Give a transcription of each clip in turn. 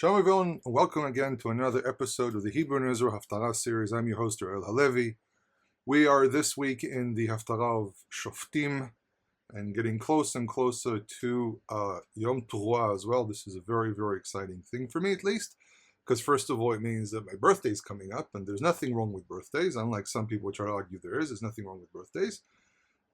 Shalom everyone, welcome again to another episode of the Hebrew and Israel Haftarah series. I'm your host, Ariel Halevi. We are this week in the Haftarah of Shoftim and getting closer and closer to Yom Teruah as well. This is a very, very exciting thing for me at least, because first of all, it means that my birthday is coming up, and there's nothing wrong with birthdays, unlike some people try to argue there's nothing wrong with birthdays.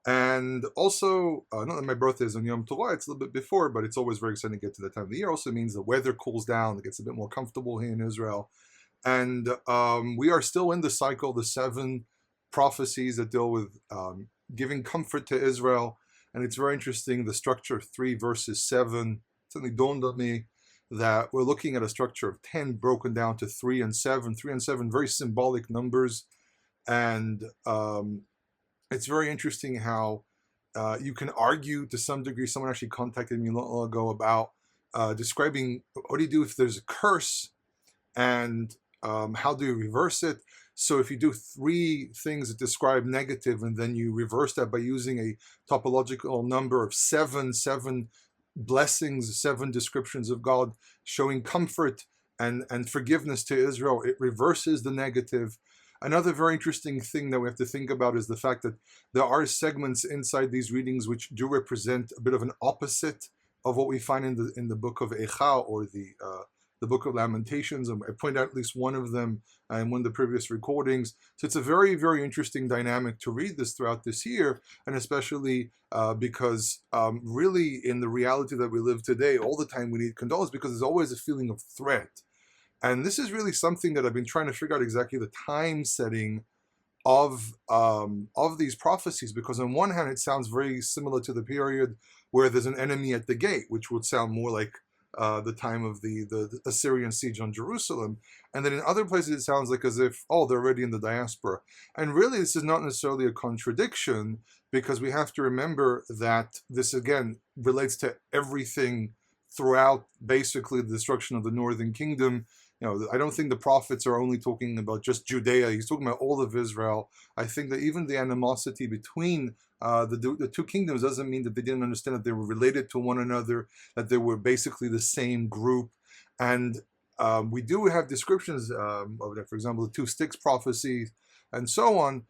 And also, not that my birthday is on Yom Teruah, it's a little bit before, but it's always very exciting to get to that time of the year. Also means the weather cools down, it gets a bit more comfortable here in Israel. And we are still in the cycle, the seven prophecies that deal with giving comfort to Israel. And it's very interesting, the structure of 3 verses 7. It suddenly dawned on me that we're looking at a structure of 10 broken down to 3 and 7. 3 and 7, very symbolic numbers. And it's very interesting how you can argue to some degree. Someone actually contacted me a long ago about describing what do you do if there's a curse and how do you reverse it. So if you do 3 things that describe negative and then you reverse that by using a topological number of 7 blessings, 7 descriptions of God showing comfort and forgiveness to Israel, it reverses the negative. Another very interesting thing that we have to think about is the fact that there are segments inside these readings which do represent a bit of an opposite of what we find in the book of Eicha or the book of Lamentations. And I point out at least one of them in one of the previous recordings. So it's a very, very interesting dynamic to read this throughout this year, and especially because really in the reality that we live today, all the time we need condolence because there's always a feeling of threat. And this is really something that I've been trying to figure out exactly the time setting of these prophecies, because on one hand it sounds very similar to the period where there's an enemy at the gate, which would sound more like the time of the Assyrian siege on Jerusalem. And then in other places it sounds like as if, oh, they're already in the diaspora. And really this is not necessarily a contradiction, because we have to remember that this again relates to everything throughout basically the destruction of the northern kingdom. I don't think the prophets are only talking about just Judea. He's talking about all of Israel. I think that even the animosity between the 2 kingdoms doesn't mean that they didn't understand that they were related to one another, that they were basically the same group. And we do have descriptions of that, for example, the 2 sticks prophecies and so on.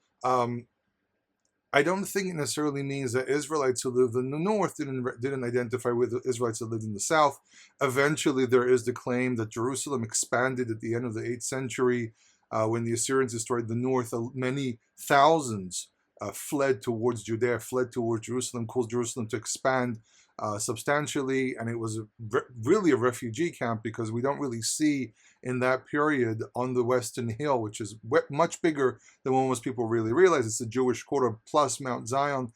I don't think it necessarily means that Israelites who lived in the north didn't identify with the Israelites that lived in the south. Eventually, there is the claim that Jerusalem expanded at the end of the 8th century when the Assyrians destroyed the north. Many thousands fled towards Judea, fled towards Jerusalem, caused Jerusalem to expand substantially, and it was really a refugee camp, because we don't really see in that period on the Western Hill, which is much bigger than what most people really realize. It's the Jewish quarter plus Mount Zion.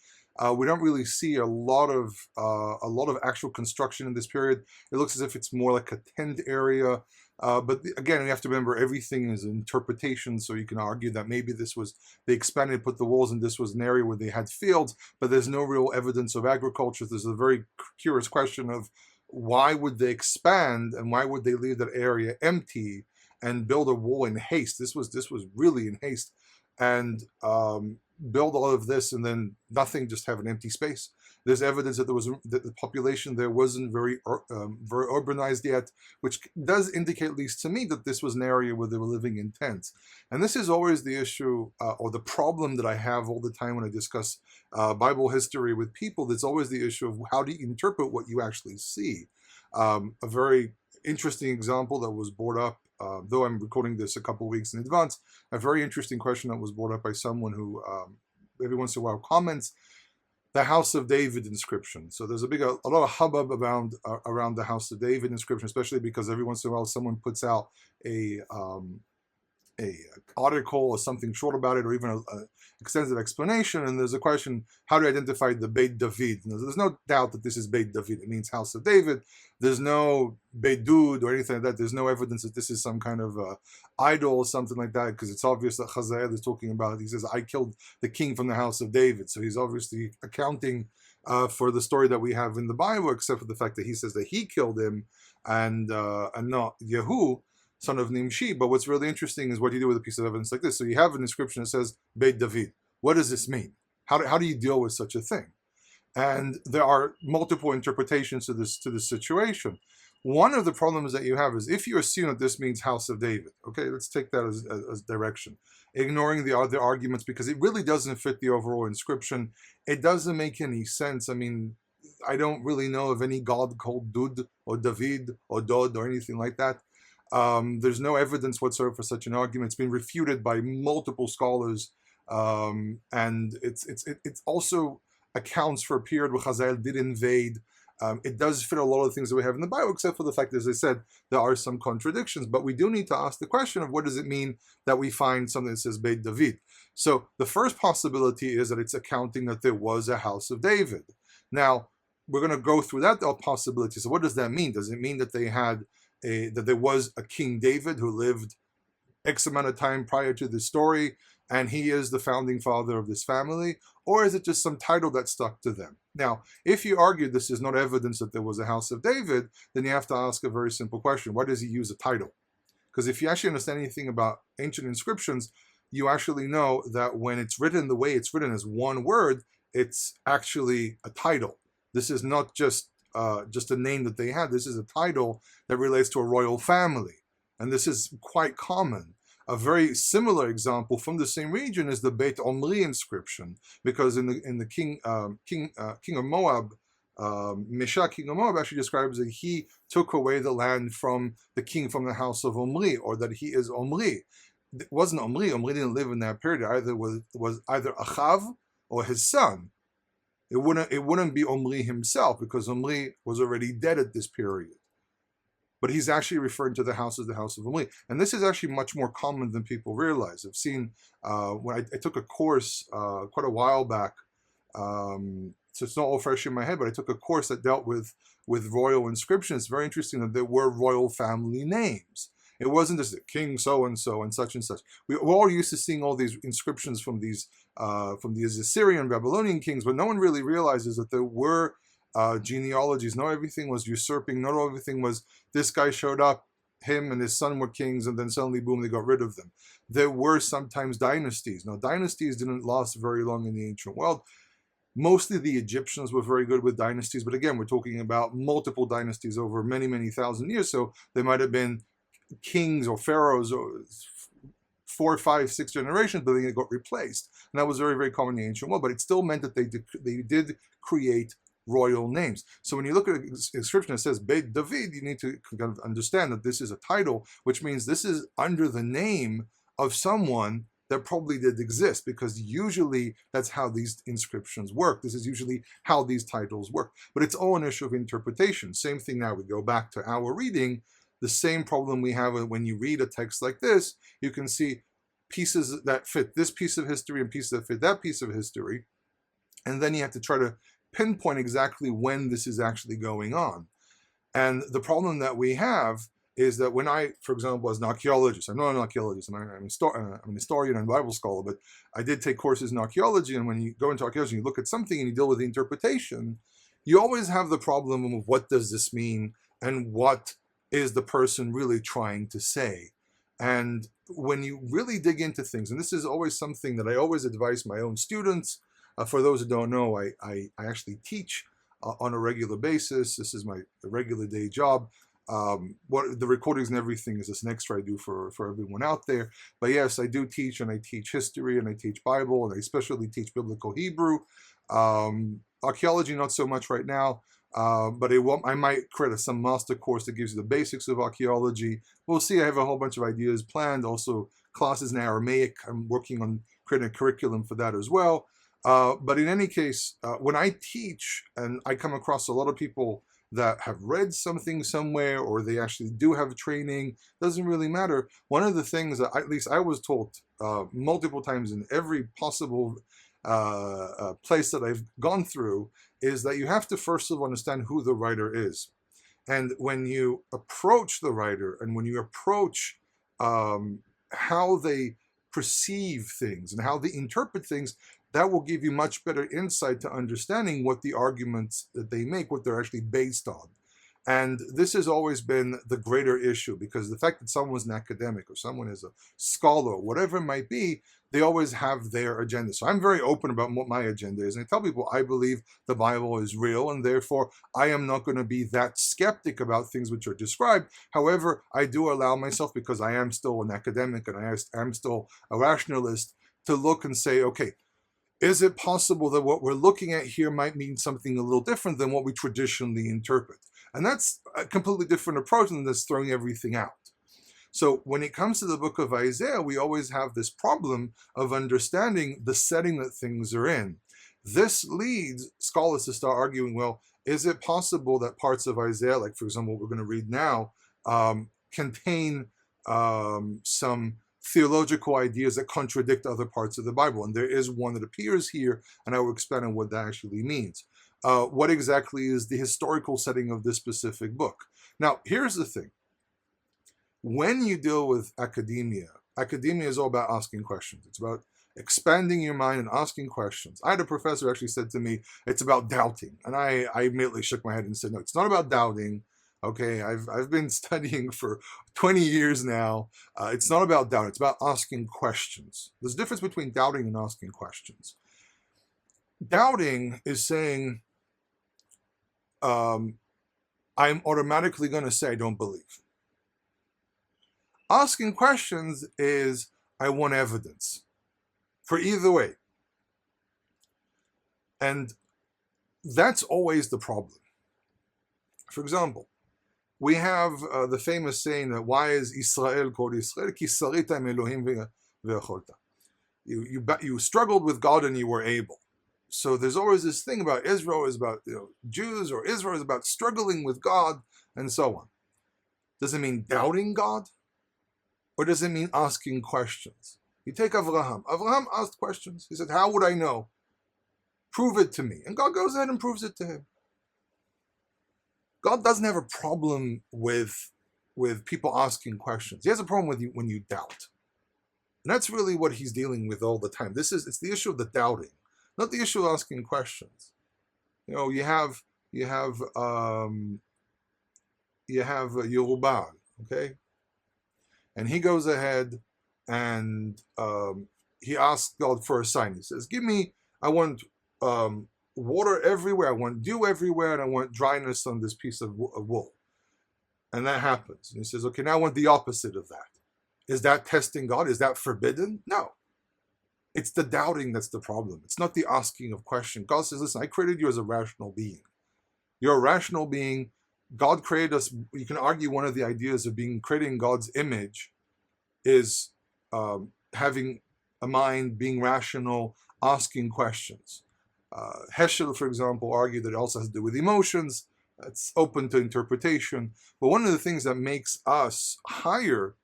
We don't really see a lot of actual construction in this period. It looks as if it's more like a tent area. But again, we have to remember everything is an interpretation, so you can argue that maybe they expanded, put the walls, and this was an area where they had fields, but there's no real evidence of agriculture. There's a very curious question of why would they expand and why would they leave that area empty and build a wall in haste? This was really in haste, and build all of this and then nothing, just have an empty space. There's evidence that the population there wasn't very urbanized yet, which does indicate, at least to me, that this was an area where they were living in tents. And this is always the issue or the problem that I have all the time when I discuss Bible history with people. There's always the issue of how do you interpret what you actually see. A very interesting example that was brought up, though I'm recording this a couple of weeks in advance, a very interesting question that was brought up by someone who every once in a while comments the House of David inscription. So there's a lot of hubbub around the House of David inscription, especially because every once in a while someone puts out a article or something short about it, or even an extensive explanation, and there's a question, how do you identify the Beit David? There's no doubt that this is Beit David. It means House of David. There's no Beit Dud or anything like that. There's no evidence that this is some kind of idol or something like that, because it's obvious that Hazael is talking about it. He says, I killed the king from the House of David. So he's obviously accounting for the story that we have in the Bible, except for the fact that he says that he killed him and not Yehu, son of Nimshi. But what's really interesting is what you do with a piece of evidence like this. So you have an inscription that says Beit David. What does this mean? How do you deal with such a thing? And there are multiple interpretations to this situation. One of the problems that you have is if you assume that this means house of David. Okay, let's take that as direction, ignoring the other arguments because it really doesn't fit the overall inscription. It doesn't make any sense. I mean, I don't really know of any god called Dud or David or Dod or anything like that. There's no evidence whatsoever for such an argument. It's been refuted by multiple scholars, and it also accounts for a period where Chazal did invade. It does fit a lot of things that we have in the Bible, except for the fact, as I said, there are some contradictions. But we do need to ask the question of what does it mean that we find something that says Beit David. So the first possibility is that it's accounting that there was a house of David. Now, we're going to go through that possibility. So what does that mean? Does it mean that that there was a King David who lived X amount of time prior to this story, and he is the founding father of this family? Or is it just some title that stuck to them? Now, if you argue this is not evidence that there was a house of David, then you have to ask a very simple question. Why does he use a title? Because if you actually understand anything about ancient inscriptions, you actually know that when it's written the way it's written as one word, it's actually a title. This is not just a name that they had. This is a title that relates to a royal family. And this is quite common. A very similar example from the same region is the Beit Omri inscription, because in the king of Moab, Mesha, king of Moab, actually describes that he took away the land from the king from the house of Omri, or that he is Omri. It wasn't Omri. Omri didn't live in that period. Either was either Achav or his son. It wouldn't be Omri himself, because Omri was already dead at this period. But he's actually referring to the house as the house of Omri. And this is actually much more common than people realize. I've seen, when I took a course quite a while back, so it's not all fresh in my head, but I took a course that dealt with royal inscriptions. It's very interesting that there were royal family names. It wasn't just king so-and-so and such and such. We're all used to seeing all these inscriptions from these Assyrian, Babylonian kings, but no one really realizes that there were genealogies. Not everything was usurping. Not everything was this guy showed up, him and his son were kings, and then suddenly, boom, they got rid of them. There were sometimes dynasties. Now, dynasties didn't last very long in the ancient world. Mostly the Egyptians were very good with dynasties, but again, we're talking about multiple dynasties over many, many thousand years, so there might have been kings or pharaohs or 4, 5, 6 generations, but then it got replaced. And that was very, very common in the ancient world, but it still meant that they did create royal names. So when you look at an inscription that says Beit David, you need to kind of understand that this is a title, which means this is under the name of someone that probably did exist, because usually that's how these inscriptions work. This is usually how these titles work. But it's all an issue of interpretation. Same thing now, we go back to our reading. The same problem we have when you read a text like this, you can see pieces that fit this piece of history and pieces that fit that piece of history. And then you have to try to pinpoint exactly when this is actually going on. And the problem that we have is that when I, for example, as an archaeologist, I'm not an archaeologist, I'm a historian and Bible scholar, but I did take courses in archaeology, and when you go into archaeology, you look at something and you deal with the interpretation, you always have the problem of what does this mean and what is the person really trying to say. And when you really dig into things, and this is always something that I always advise my own students. For those who don't know, I actually teach on a regular basis. This is my regular day job. What the recordings and everything is just an extra I do for everyone out there. But yes, I do teach, and I teach history, and I teach Bible, and I especially teach biblical Hebrew. Archaeology, not so much right now. But I might create some master course that gives you the basics of archaeology. We'll see. I have a whole bunch of ideas planned. Also, classes in Aramaic. I'm working on creating a curriculum for that as well. But in any case, when I teach, and I come across a lot of people that have read something somewhere, or they actually do have training, doesn't really matter. One of the things that at least I was taught multiple times in every possible place that I've gone through is that you have to first of all understand who the writer is. And when you approach the writer, and when you approach how they perceive things and how they interpret things, that will give you much better insight to understanding what the arguments that they make, what they're actually based on. And this has always been the greater issue, because the fact that someone's an academic or someone is a scholar, whatever it might be, they always have their agenda. So I'm very open about what my agenda is. And I tell people I believe the Bible is real, and therefore I am not going to be that skeptic about things which are described. However, I do allow myself, because I am still an academic and I am still a rationalist, to look and say, okay, is it possible that what we're looking at here might mean something a little different than what we traditionally interpret? And that's a completely different approach than just throwing everything out. So when it comes to the book of Isaiah, we always have this problem of understanding the setting that things are in. This leads scholars to start arguing, well, is it possible that parts of Isaiah, like for example what we're going to read now, contain some theological ideas that contradict other parts of the Bible? And there is one that appears here, and I will expand on what that actually means. What exactly is the historical setting of this specific book? Now, here's the thing. When you deal with academia is all about asking questions. It's about expanding your mind and asking questions. I had a professor who actually said to me, it's about doubting. And I immediately shook my head and said, no, it's not about doubting. Okay, I've been studying for 20 years now. It's not about doubt. It's about asking questions. There's a difference between doubting and asking questions. Doubting is saying, I'm automatically going to say I don't believe. Asking questions is, I want evidence for either way. And that's always the problem. For example, we have the famous saying that why is Israel called Israel? Ki sarita im Elohim ve'acholta. You struggled with God and you were able. So there's always this thing about Israel is about Jews, or Israel is about struggling with God, and so on. Does it mean doubting God? Or does it mean asking questions? You take Avraham. Avraham asked questions. He said, how would I know? Prove it to me. And God goes ahead and proves it to him. God doesn't have a problem with people asking questions. He has a problem with you when you doubt. And that's really what he's dealing with all the time. It's the issue of the doubting, not the issue of asking questions. You have Yerubal, okay? And he goes ahead and he asks God for a sign. He says, I want water everywhere, I want dew everywhere, and I want dryness on this piece of wool. And that happens. And he says, okay, now I want the opposite of that. Is that testing God? Is that forbidden? No. It's the doubting that's the problem. It's not the asking of questions. God says, listen, I created you as a rational being. You're a rational being. God created us. You can argue one of the ideas of creating God's image is having a mind, being rational, asking questions. Heschel, for example, argued that it also has to do with emotions. It's open to interpretation. But one of the things that makes us higher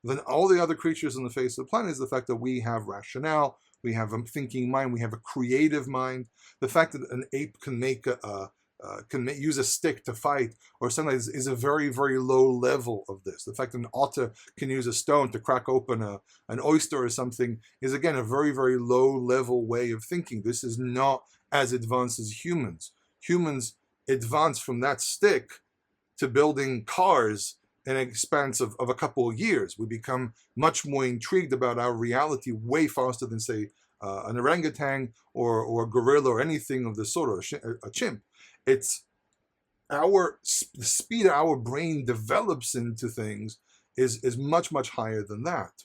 than all the other creatures on the face of the planet is the fact that we have rationale, we have a thinking mind, we have a creative mind. The fact that an ape can use a stick to fight or something is a very, very low level of this. The fact that an otter can use a stone to crack open an oyster or something is, again, a very, very low level way of thinking. This is not as advanced as humans. Humans advance from that stick to building cars in an expanse of a couple of years. We become much more intrigued about our reality way faster than, say, an orangutan or a gorilla or anything of the sort, or a chimp. It's the speed our brain develops into things is much, much higher than that.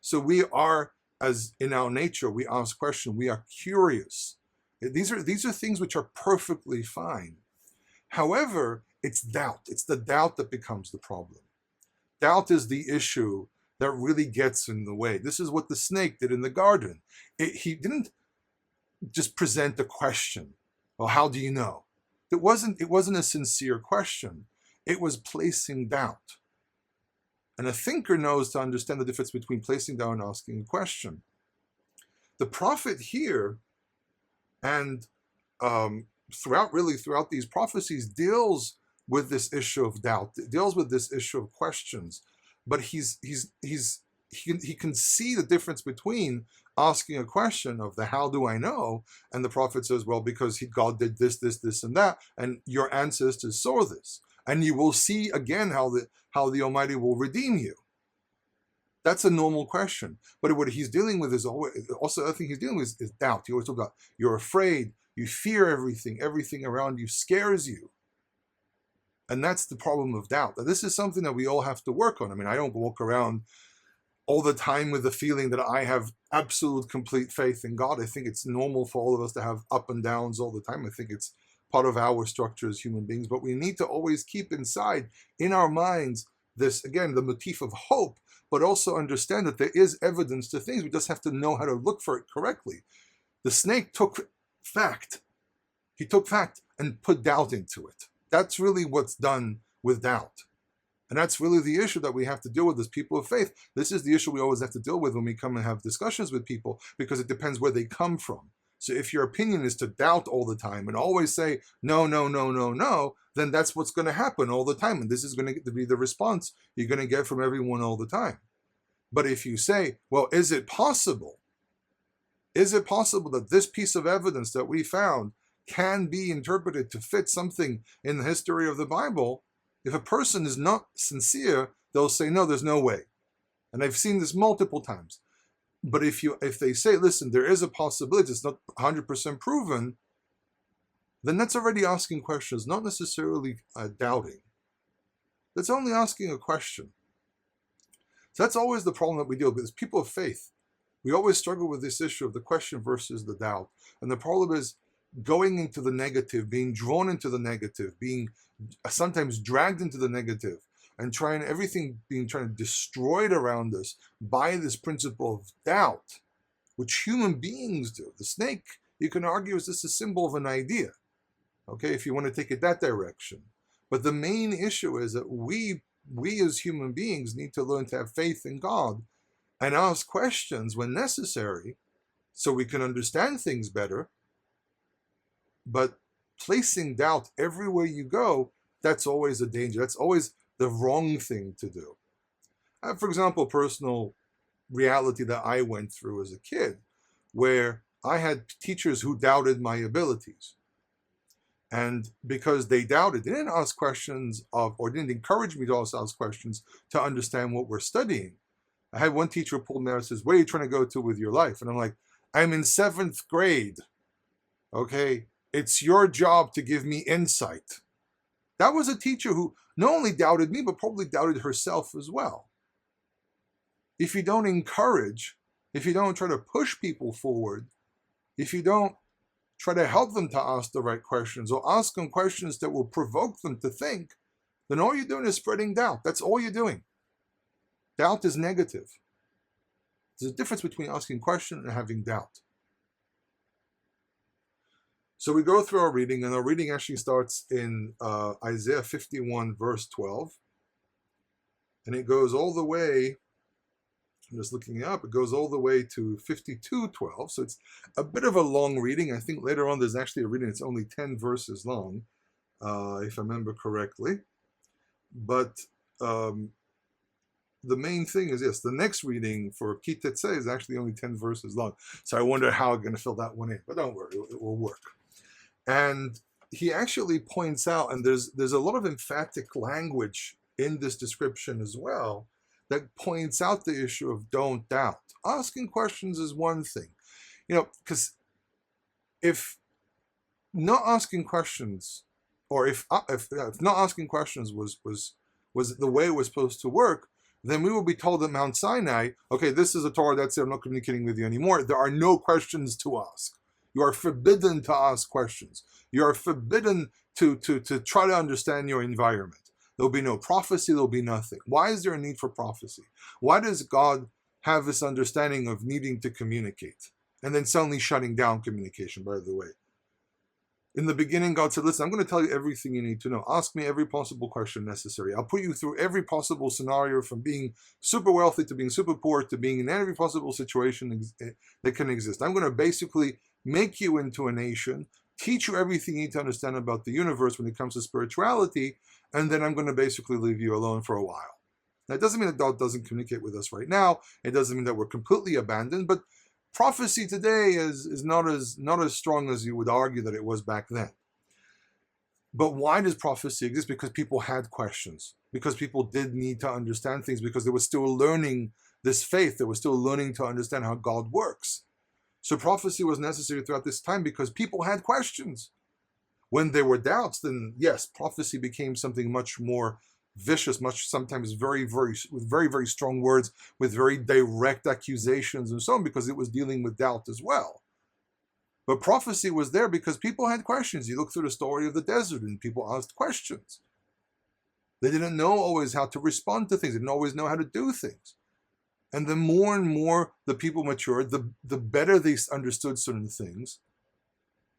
So we are, as in our nature, we ask questions, we are curious. These are things which are perfectly fine. However, it's doubt. It's the doubt that becomes the problem. Doubt is the issue that really gets in the way. This is what the snake did in the garden. He didn't just present a question. Well, how do you know? It wasn't a sincere question. It was placing doubt. And a thinker knows to understand the difference between placing doubt and asking a question. The prophet here, and throughout these prophecies, deals with this issue of doubt, deals with this issue of questions, but he can see the difference between asking a question of the how do I know, and the prophet says, well, because God did this, and that, and your ancestors saw this. and you will see again how the Almighty will redeem you. That's a normal question. But what he's dealing with is also the other thing he's dealing with is doubt. He always talk about you're afraid, you fear everything around you scares you. And that's the problem of doubt. Now, this is something that we all have to work on. I mean, I don't walk around all the time with the feeling that I have absolute complete faith in God. I think it's normal for all of us to have up and downs all the time. I think it's part of our structure as human beings, but we need to always keep inside in our minds this, again, the motif of hope, but also understand that there is evidence to things. We just have to know how to look for it correctly. The snake took fact. He took fact and put doubt into it. That's really what's done with doubt. And that's really the issue that we have to deal with as people of faith. This is the issue we always have to deal with when we come and have discussions with people, because it depends where they come from. So if your opinion is to doubt all the time and always say, no, no, no, no, no, then that's what's going to happen all the time. And this is going to be the response you're going to get from everyone all the time. But if you say, well, is it possible? Is it possible that this piece of evidence that we found can be interpreted to fit something in the history of the Bible? If a person is not sincere, they'll say, no, there's no way. And I've seen this multiple times. But if they say, listen, there is a possibility, it's not 100% proven, then that's already asking questions, not necessarily doubting. That's only asking a question. So that's always the problem that we deal with. As people of faith, we always struggle with this issue of the question versus the doubt. And the problem is going into the negative, being drawn into the negative, being sometimes dragged into the negative, and being trying to destroyed around us by this principle of doubt, which human beings do. The snake, you can argue, is just a symbol of an idea, okay, if you want to take it that direction. But the main issue is that we as human beings need to learn to have faith in God and ask questions when necessary so we can understand things better. But placing doubt everywhere you go, that's always a danger. That's always the wrong thing to do. For example, personal reality that I went through as a kid, where I had teachers who doubted my abilities. And because they doubted, they didn't ask questions or didn't encourage me to also ask questions to understand what we're studying. I had one teacher pull me out and says, where are you trying to go to with your life? And I'm like, I'm in 7th grade. Okay, it's your job to give me insight. That was a teacher who not only doubted me, but probably doubted herself as well. If you don't encourage, if you don't try to push people forward, if you don't try to help them to ask the right questions or ask them questions that will provoke them to think, then all you're doing is spreading doubt. That's all you're doing. Doubt is negative. There's a difference between asking questions and having doubt. So we go through our reading, and our reading actually starts in Isaiah 51, verse 12. And it goes all the way, I'm just looking it up, it goes all the way to 52:12. So it's a bit of a long reading. I think later on there's actually a reading that's only 10 verses long, if I remember correctly. But the main thing is, yes, the next reading for Ki Tetzeh is actually only 10 verses long. So I wonder how I'm going to fill that one in. But don't worry, it will work. And he actually points out, and there's a lot of emphatic language in this description as well, that points out the issue of don't doubt. Asking questions is one thing, because if not asking questions, or if not asking questions was the way it was supposed to work, then we will be told at Mount Sinai, okay, this is a Torah, that's it, I'm not communicating with you anymore. There are no questions to ask. You are forbidden to ask questions. You are forbidden to try to understand your environment. There'll be no prophecy, there'll be nothing. Why is there a need for prophecy? Why does God have this understanding of needing to communicate and then suddenly shutting down communication, by the way? In the beginning, God said, listen, I'm going to tell you everything you need to know. Ask me every possible question necessary. I'll put you through every possible scenario, from being super wealthy to being super poor to being in every possible situation that can exist. I'm going to basically make you into a nation, teach you everything you need to understand about the universe when it comes to spirituality, and then I'm going to basically leave you alone for a while. Now, it doesn't mean that God doesn't communicate with us right now. It doesn't mean that we're completely abandoned, but prophecy today is not as strong as you would argue that it was back then. But why does prophecy exist? Because people had questions, because people did need to understand things, because they were still learning this faith, they were still learning to understand how God works. So prophecy was necessary throughout this time because people had questions. When there were doubts, then yes, prophecy became something much more vicious, much sometimes with very strong words, with very direct accusations and so on, because it was dealing with doubt as well. But prophecy was there because people had questions. You look through the story of the desert and people asked questions. They didn't know always how to respond to things. They didn't always know how to do things. And the more and more the people matured, the better they understood certain things,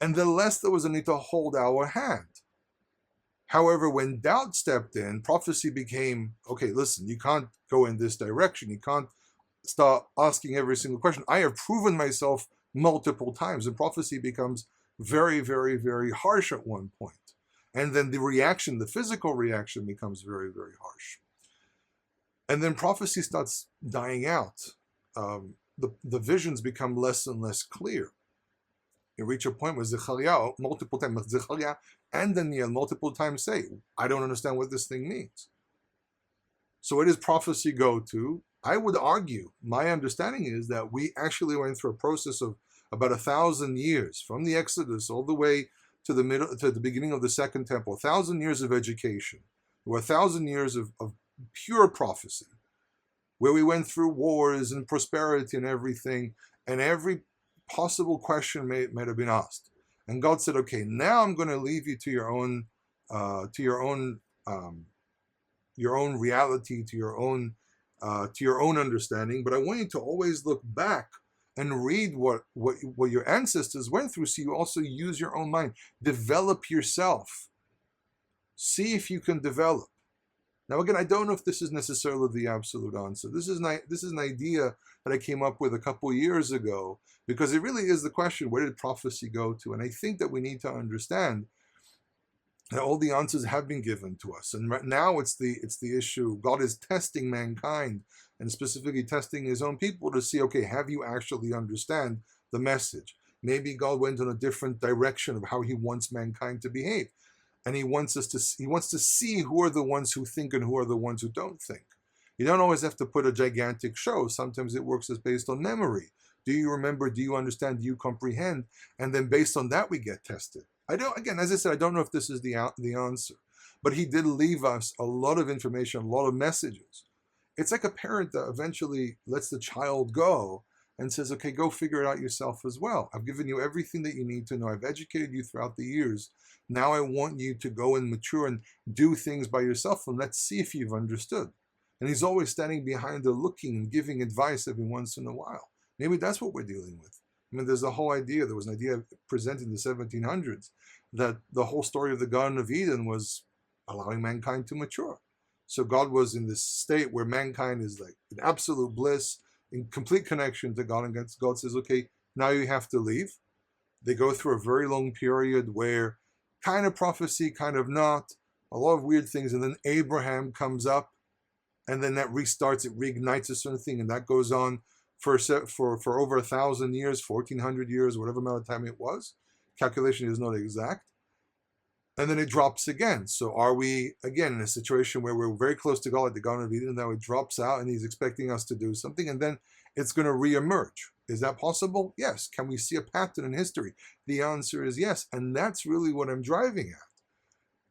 and the less there was a need to hold our hand. However, when doubt stepped in, prophecy became, okay, listen, you can't go in this direction. You can't start asking every single question. I have proven myself multiple times, and prophecy becomes very harsh at one point. And then the reaction, the physical reaction, becomes very harsh. And then prophecy starts dying out. The visions become less and less clear. You reach a point where Zechariah and Daniel multiple times say, I don't understand what this thing means. So where does prophecy go to? I would argue, my understanding is that we actually went through a process of about 1,000 years, from the Exodus all the way to the beginning of the Second Temple, 1,000 years of education. There were 1,000 years of pure prophecy, where we went through wars and prosperity and everything, and every possible question might have been asked. And God said, okay, now I'm going to leave you to your own reality, to your own understanding. But I want you to always look back and read what your ancestors went through, so you also use your own mind. Develop yourself. See if you can develop. Now, again, I don't know if this is necessarily the absolute answer. This is an idea that I came up with a couple years ago, because it really is the question, where did prophecy go to? And I think that we need to understand that all the answers have been given to us. And right now it's the issue. God is testing mankind, and specifically testing his own people to see, okay, have you actually understand the message? Maybe God went in a different direction of how he wants mankind to behave. And he wants to see who are the ones who think and who are the ones who don't think. You don't always have to put a gigantic show. Sometimes it works as based on memory. Do you remember? Do you understand? Do you comprehend? And then based on that, we get tested. Again, as I said, I don't know if this is the answer, but he did leave us a lot of information, a lot of messages. It's like a parent that eventually lets the child go and says, okay, go figure it out yourself as well. I've given you everything that you need to know. I've educated you throughout the years. Now I want you to go and mature and do things by yourself, and let's see if you've understood. And he's always standing behind her, looking and giving advice every once in a while. Maybe that's what we're dealing with. I mean, there's a whole idea. There was an idea presented in the 1700s that the whole story of the Garden of Eden was allowing mankind to mature. So God was in this state where mankind is like in absolute bliss, in complete connection to God, and God says, okay, now you have to leave. They go through a very long period where kind of prophecy, kind of not, a lot of weird things, and then Abraham comes up, and then that restarts, it reignites a certain thing, and that goes on for over 1,000 years, 1,400 years, whatever amount of time it was. Calculation is not exact. And then it drops again. So are we, again, in a situation where we're very close to God at the Garden of Eden, and now it drops out and he's expecting us to do something, and then it's going to reemerge. Is that possible? Yes. Can we see a pattern in history? The answer is yes. And that's really what I'm driving at.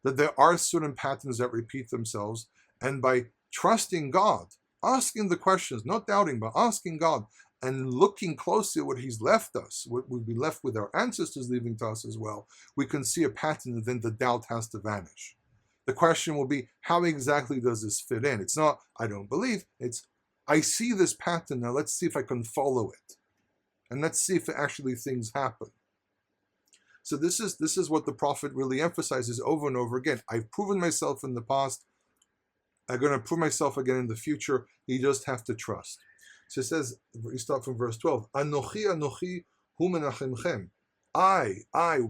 That there are certain patterns that repeat themselves, and by trusting God, asking the questions, not doubting, but asking God, and looking closely at what he's left us, what we've been left with our ancestors leaving to us as well, we can see a pattern, and then the doubt has to vanish. The question will be, how exactly does this fit in? It's not, I don't believe, it's, I see this pattern, now let's see if I can follow it. And let's see if actually things happen. So this is what the prophet really emphasizes over and over again. I've proven myself in the past. I'm going to prove myself again in the future. You just have to trust. So it says, you start from verse 12. Anochi, Anochi, hu menachemchem. I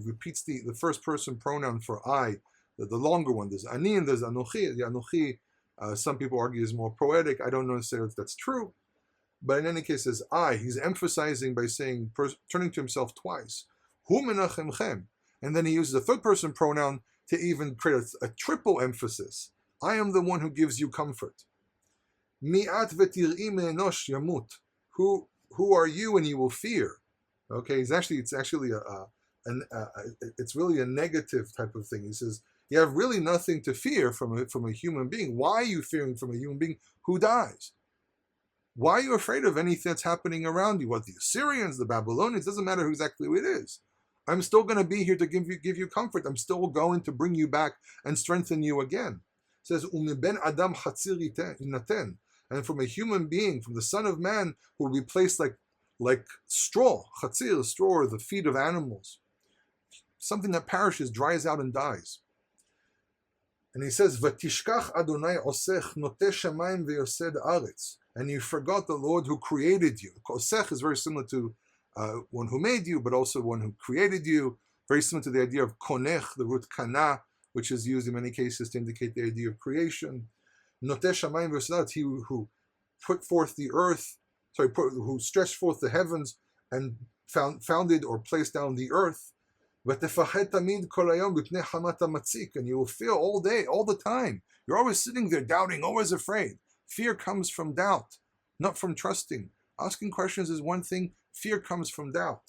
repeats the first person pronoun for I, the longer one. There's ani and there's Anochi. The Anochi, some people argue, is more poetic. I don't necessarily if that's true. But in any case, as I, he's emphasizing by saying, turning to himself twice. Hu menachemchem. And then he uses the third person pronoun to even create a triple emphasis. I am the one who gives you comfort. Mi'at v'tir'i me'enosh yamut. Who are you and you will fear? Okay, it's actually it's really a negative type of thing. He says you have really nothing to fear from a human being. Why are you fearing from a human being who dies? Why are you afraid of anything that's happening around you? What, the Assyrians, the Babylonians, doesn't matter who exactly it is. I'm still going to be here to give you comfort. I'm still going to bring you back and strengthen you again. It says, U'meben adam chatzir yinaten. And from a human being, from the Son of Man, who will be placed like straw, chatzir, straw, or the feet of animals. Something that perishes, dries out, and dies. And he says, Vatishkach Adonai osech noteh shamayim ve'yosed aretz. And you forgot the Lord who created you. Osech is very similar to one who made you, but also one who created you. Very similar to the idea of konech, the root kana, which is used in many cases to indicate the idea of creation. Noteh shamayim ve'yosed aretz, he who put forth the earth, who stretched forth the heavens and founded or placed down the earth. And you will feel all day, all the time. You're always sitting there doubting, always afraid. Fear comes from doubt, not from trusting. Asking questions is one thing. Fear comes from doubt.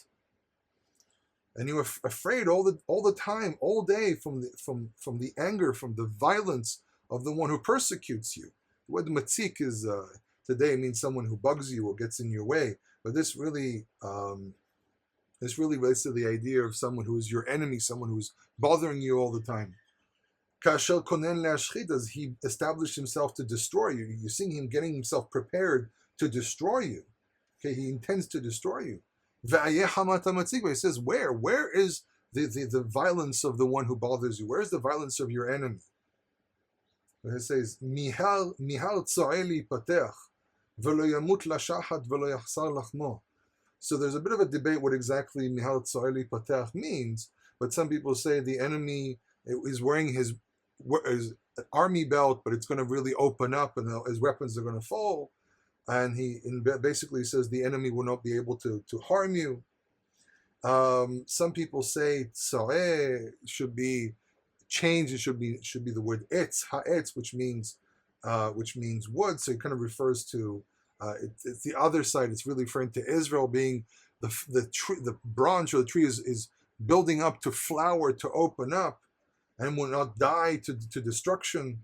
And you're afraid all the time, all day, from the anger, from the violence of the one who persecutes you. The word matzik is today means someone who bugs you or gets in your way. But this really relates to the idea of someone who is your enemy, someone who's bothering you all the time. Kasher konen le'ashchit, as he established himself to destroy you. You're seeing him getting himself prepared to destroy you. Okay, he intends to destroy you. Ve'ayeh hamat hamatzik, he says, where is the violence of the one who bothers you? Where is the violence of your enemy? And it says, mihal tzo'eli pateach, v'lo yamut lashahat v'lo yachsar lachmo. So there's a bit of a debate what exactly mihal tzo'eli pateach means, but some people say the enemy is wearing his army belt, but it's going to really open up and his weapons are going to fall. And he basically says the enemy will not be able to harm you. Some people say tzo'eh should be changed. It should be the word etz, ha'etz, which means wood. So it kind of refers to it's the other side. It's really referring to Israel being the tree, the branch or the tree is building up to flower, to open up, and will not die to destruction,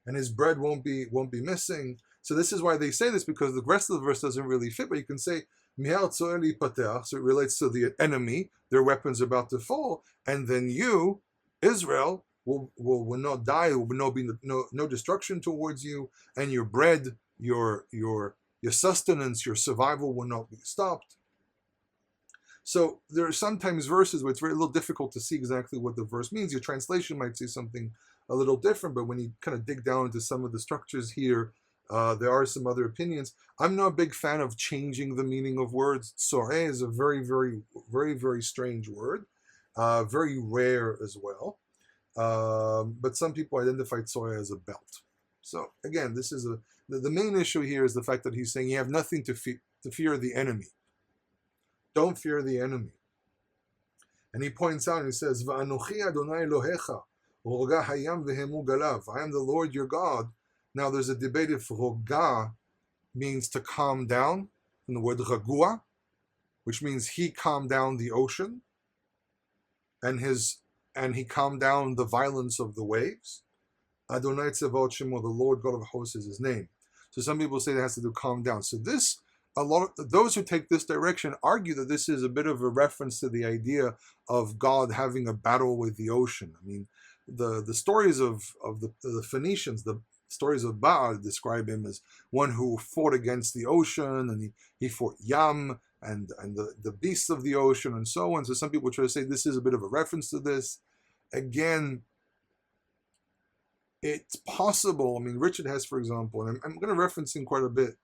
and his bread won't be missing. So this is why they say this, because the rest of the verse doesn't really fit. But you can say mihal tzo'eli pateach, so it relates to the enemy. Their weapons are about to fall, and then you, Israel, will not die. There will be no destruction towards you, and your bread, your sustenance, your survival will not be stopped. So there are sometimes verses where it's a little difficult to see exactly what the verse means. Your translation might say something a little different, but when you kind of dig down into some of the structures here, there are some other opinions. I'm not a big fan of changing the meaning of words. Tzo'eh is a very, very, very, very strange word, very rare as well. But some people identify tzo'eh as a belt. So again, this is the main issue here is the fact that he's saying you have nothing to fear the enemy. Don't fear the enemy. And he points out and he says, Va'anochi Adonai Elohecha, roga hayam vehemu galav. I am the Lord your God. Now there's a debate if roga means to calm down, from the word ragua, which means he calmed down the ocean, and he calmed down the violence of the waves. Adonai Tzevot Shemo, the Lord God of hosts is his name. So some people say that has to do calm down. So those who take this direction argue that this is a bit of a reference to the idea of God having a battle with the ocean. I mean, the stories of the Phoenicians, the stories of Baal describe him as one who fought against the ocean, and he fought Yam and the beasts of the ocean and so on. So some people try to say this is a bit of a reference to this. Again, it's possible. I mean, Richard Hess, for example, and I'm going to reference him quite a bit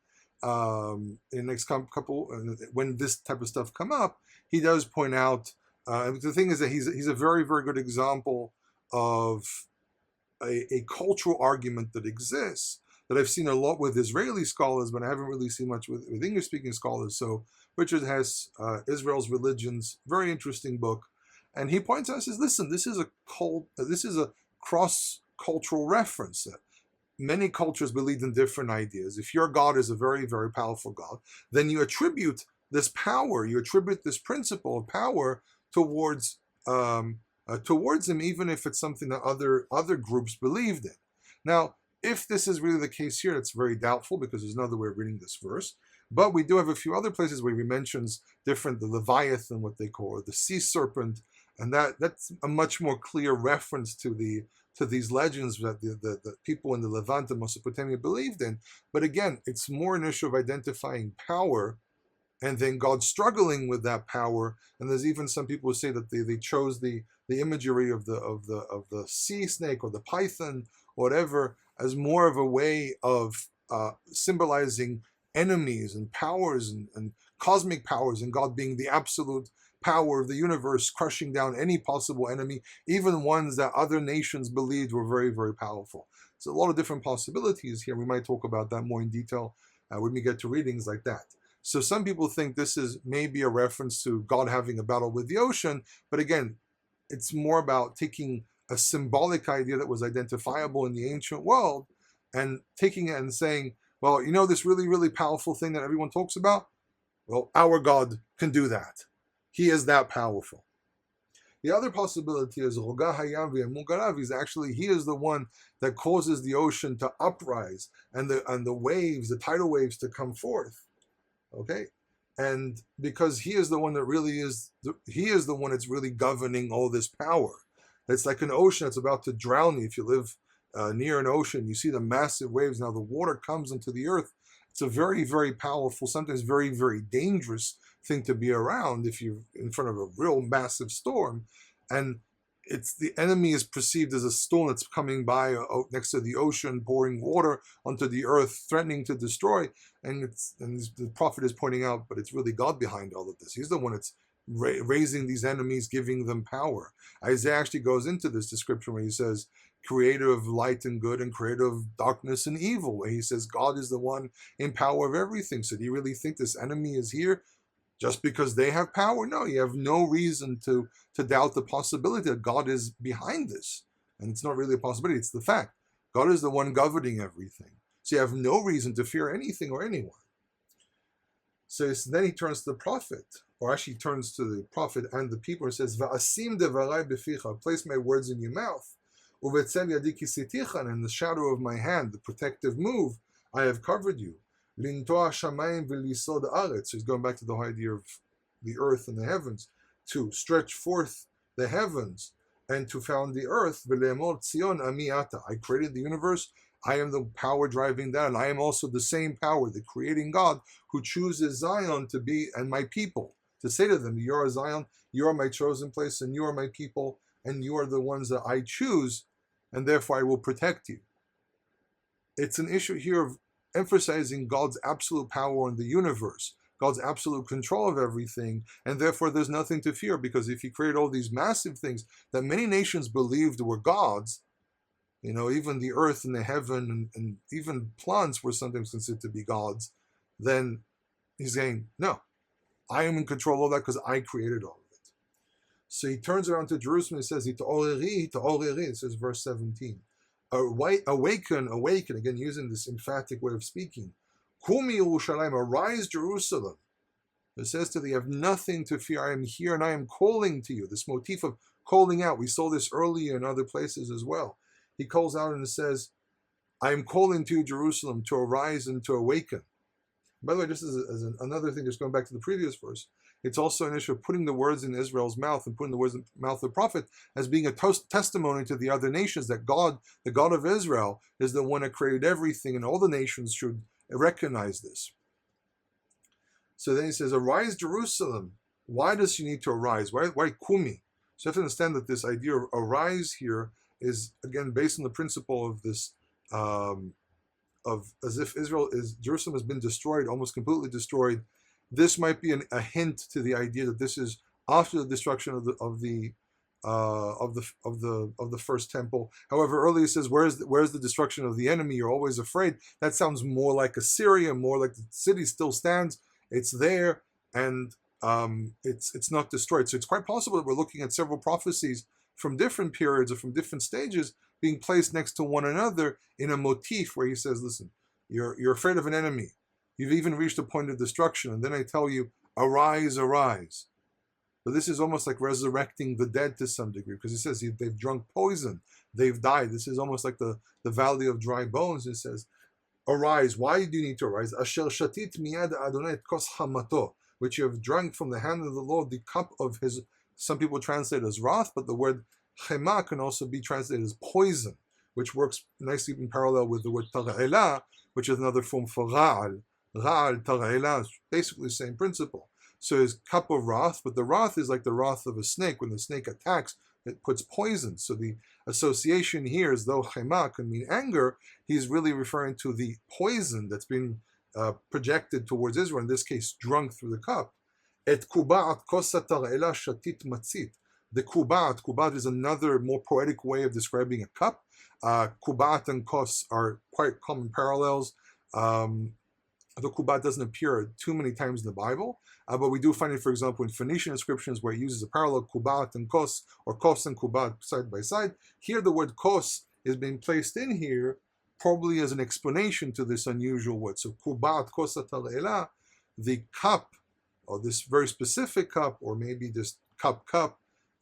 in the next couple, when this type of stuff come up, he does point out, the thing is that he's a very, very good example of a cultural argument that exists that I've seen a lot with Israeli scholars, but I haven't really seen much with English-speaking scholars. So Richard Hess, Israel's Religions, very interesting book. And he points out, says, listen, this is a cross-cultural reference. Many cultures believed in different ideas. If your God is a very, very powerful God, then you attribute this power, you attribute this principle of power towards him, even if it's something that other groups believed in. Now, if this is really the case here, it's very doubtful because there's another way of reading this verse. But we do have a few other places where he mentions the Leviathan, what they call it, the sea serpent, and that's a much more clear reference to these legends that the people in the Levant and Mesopotamia believed in. But again, it's more an issue of identifying power and then God struggling with that power. And there's even some people who say that they chose the imagery of the sea snake or the python, whatever, as more of a way of symbolizing enemies and powers and cosmic powers, and God being the absolute power of the universe, crushing down any possible enemy, even ones that other nations believed were very, very powerful. So a lot of different possibilities here. We might talk about that more in detail when we get to readings like that. So some people think this is maybe a reference to God having a battle with the ocean, but again, it's more about taking a symbolic idea that was identifiable in the ancient world and taking it and saying, well, this really, really powerful thing that everyone talks about? Well, our God can do that. He is that powerful. The other possibility is actually he is the one that causes the ocean to uprise and the waves, the tidal waves, to come forth. Okay, and because he is the one that really he is the one that's really governing all this power. It's like an ocean that's about to drown you. If you live near an ocean, you see the massive waves. Now the water comes into the earth. It's a very, very powerful, sometimes very, very dangerous thing to be around if you're in front of a real massive storm. And the enemy is perceived as a storm that's coming by next to the ocean, pouring water onto the earth, threatening to destroy. And the prophet is pointing out, but it's really God behind all of this. He's the one that's raising these enemies, giving them power. Isaiah actually goes into this description where he says, creator of light and good and creator of darkness and evil, where he says God is the one in power of everything. So do you really think this enemy is here just because they have power? No, you have no reason to doubt the possibility that God is behind this. And it's not really a possibility, it's the fact. God is the one governing everything. So you have no reason to fear anything or anyone. So then he turns to the prophet, or actually turns to the prophet and the people and says, Va'asim devarai beficha, place my words in your mouth. Uvetzel yadi kisiticha, and in the shadow of my hand, the protective move, I have covered you. Lintoa shamayim v'lisod aretz. So he's going back to the whole idea of the earth and the heavens, to stretch forth the heavens and to found the earth. V'le'emor tzion ami ata. I created the universe. I am the power driving that, and I am also the same power, the creating God, who chooses Zion to be, and my people, to say to them, you are Zion, you are my chosen place, and you are my people, and you are the ones that I choose, and therefore I will protect you. It's an issue here of emphasizing God's absolute power in the universe, God's absolute control of everything, and therefore there's nothing to fear, because if he created all these massive things that many nations believed were gods, even the earth and the heaven and even plants were sometimes considered to be gods, then he's saying, no, I am in control of that because I created all of it. So he turns around to Jerusalem and says, it says verse 17, awaken, again using this emphatic way of speaking. Kumi Yerushalayim, arise Jerusalem. It says to thee, you have nothing to fear, I am here and I am calling to you. This motif of calling out, we saw this earlier in other places as well. He calls out and says, I am calling to you, Jerusalem, to arise and to awaken. By the way, just as another thing, just going back to the previous verse, it's also an issue of putting the words in Israel's mouth and putting the words in the mouth of the prophet as being a testimony to the other nations that God, the God of Israel, is the one that created everything, and all the nations should recognize this. So then he says, arise, Jerusalem. Why does she need to arise? Why kumi? So you have to understand that this idea of arise here is, again, based on the principle of this, of as if Jerusalem has been destroyed, almost completely destroyed. This might be a hint to the idea that this is after the destruction of the first temple. However, earlier it says, where's the destruction of the enemy? You're always afraid. That sounds more like Assyria, more like the city still stands. It's there, and it's not destroyed. So it's quite possible that we're looking at several prophecies from different periods or from different stages being placed next to one another in a motif where he says, listen, you're afraid of an enemy. You've even reached a point of destruction. And then I tell you, arise, arise. But this is almost like resurrecting the dead to some degree, because he says they've drunk poison, they've died. This is almost like the valley of dry bones. It says, arise. Why do you need to arise? Asher shatit miyad Adonai et kos hamato, which you have drunk from the hand of the Lord, the cup of his, some people translate as wrath, but the word chema can also be translated as poison, which works nicely in parallel with the word tar'ela, which is another form for ra'al. Ra'al, tar'ela, is basically the same principle. So his cup of wrath, but the wrath is like the wrath of a snake. When the snake attacks, it puts poison. So the association here is, though chema can mean anger, he's really referring to the poison that's been projected towards Israel, in this case, drunk through the cup. Et kubat kosa tar'ela shatit matzit. The kubat is another more poetic way of describing a cup. Kubat and kos are quite common parallels. The kubat doesn't appear too many times in the Bible, but we do find it, for example, in Phoenician inscriptions where it uses a parallel kubat and kos, or kos and kubat side by side. Here the word kos is being placed in here probably as an explanation to this unusual word. So kubat kosa tar'ela, the cup, or this very specific cup, or maybe this cup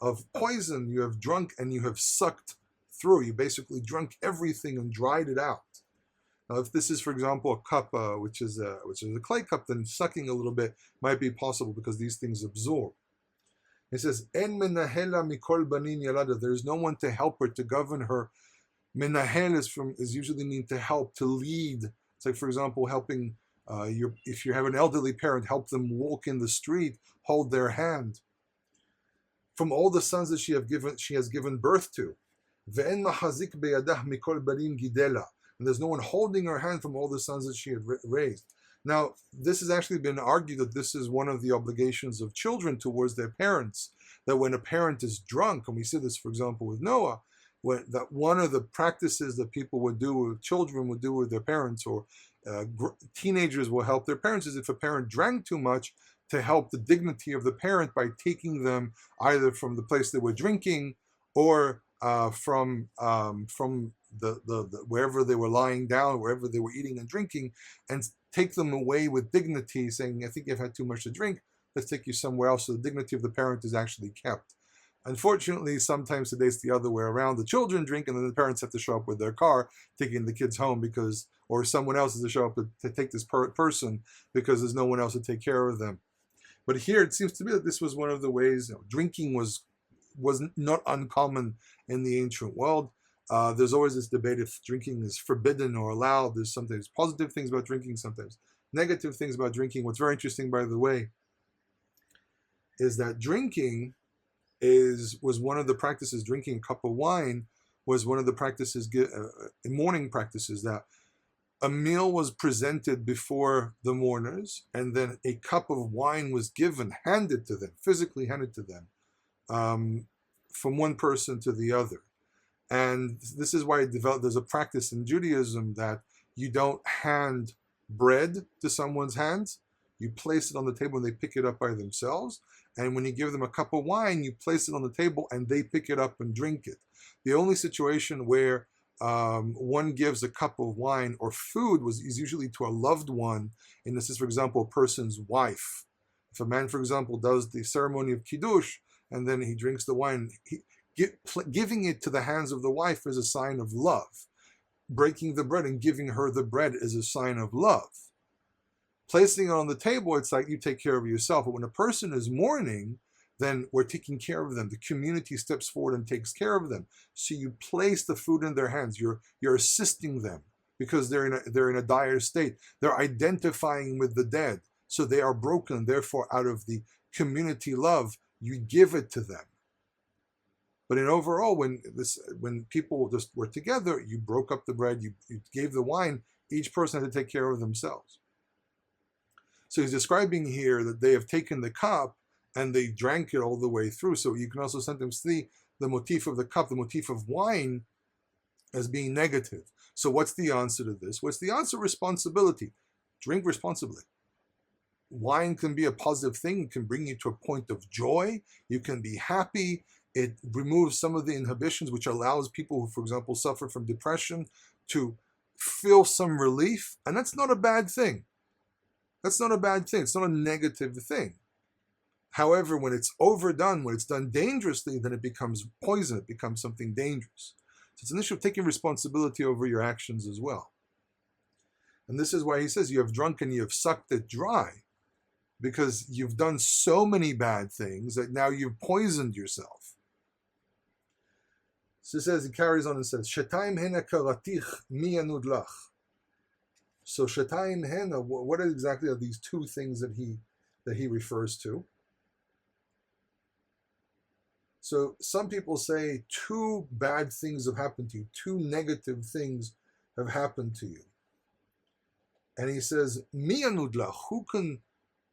of poison you have drunk and you have sucked through. You basically drunk everything and dried it out. Now, if this is, for example, a cup which is a clay cup, then sucking a little bit might be possible because these things absorb. It says, "En menahela mikol banin yalada." There is no one to help her, to govern her. Menahel is usually mean to help, to lead. It's like, for example, helping if you have an elderly parent, help them walk in the street, hold their hand. From all the sons that she has given birth to. Ve'en mahazik beyadah mikol banin gidela. And there's no one holding her hand from all the sons that she had raised. Now, this has actually been argued that this is one of the obligations of children towards their parents, that when a parent is drunk, and we see this, for example, with Noah, that one of the practices that people would do, with children would do with their parents, or teenagers will help their parents, is if a parent drank too much, to help the dignity of the parent by taking them either from the place they were drinking, or from the wherever they were lying down, wherever they were eating and drinking, and take them away with dignity, saying, I think you've had too much to drink, let's take you somewhere else. So the dignity of the parent is actually kept. Unfortunately, sometimes today it's the other way around. The children drink, and then the parents have to show up with their car, taking the kids home, or someone else has to show up to take this person because there's no one else to take care of them. But here it seems to me that this was one of the ways, drinking was not uncommon in the ancient world. There's always this debate if drinking is forbidden or allowed. There's sometimes positive things about drinking, sometimes negative things about drinking. What's very interesting, by the way, is that drinking was one of the practices. Drinking a cup of wine was one of the practices, mourning practices, that a meal was presented before the mourners, and then a cup of wine was handed to them, physically handed to them, from one person to the other. And this is why there's a practice in Judaism that you don't hand bread to someone's hands. You place it on the table and they pick it up by themselves. And when you give them a cup of wine, you place it on the table and they pick it up and drink it. The only situation where one gives a cup of wine or food is usually to a loved one. And this is, for example, a person's wife. If a man, for example, does the ceremony of Kiddush and then he drinks the wine, giving it to the hands of the wife is a sign of love. Breaking the bread and giving her the bread is a sign of love. Placing it on the table, it's like you take care of yourself. But when a person is mourning, then we're taking care of them. The community steps forward and takes care of them. So you place the food in their hands. You're assisting them because they're in a dire state. They're identifying with the dead. So they are broken. Therefore, out of the community love, you give it to them. But in overall, when people just were together, you broke up the bread, you gave the wine, each person had to take care of themselves. So he's describing here that they have taken the cup and they drank it all the way through. So you can also sometimes see the motif of the cup, the motif of wine, as being negative. So what's the answer to this? What's the answer? Responsibility. Drink responsibly. wine can be a positive thing. It can bring you to a point of joy. You can be happy. It removes some of the inhibitions, which allows people who, for example, suffer from depression to feel some relief. And that's not a bad thing. That's not a bad thing. It's not a negative thing. However, when it's overdone, when it's done dangerously, then it becomes poison. It becomes something dangerous. So it's an issue of taking responsibility over your actions as well. And this is why he says you have drunk and you have sucked it dry, because you've done so many bad things that now you've poisoned yourself. So he says, he carries on and says, Shetayim hena karatich mi yanud lach. So Shetayim hena, what exactly are these two things that he refers to? So some people say two bad things have happened to you, two negative things have happened to you. And he says, Mi yanud lach, who can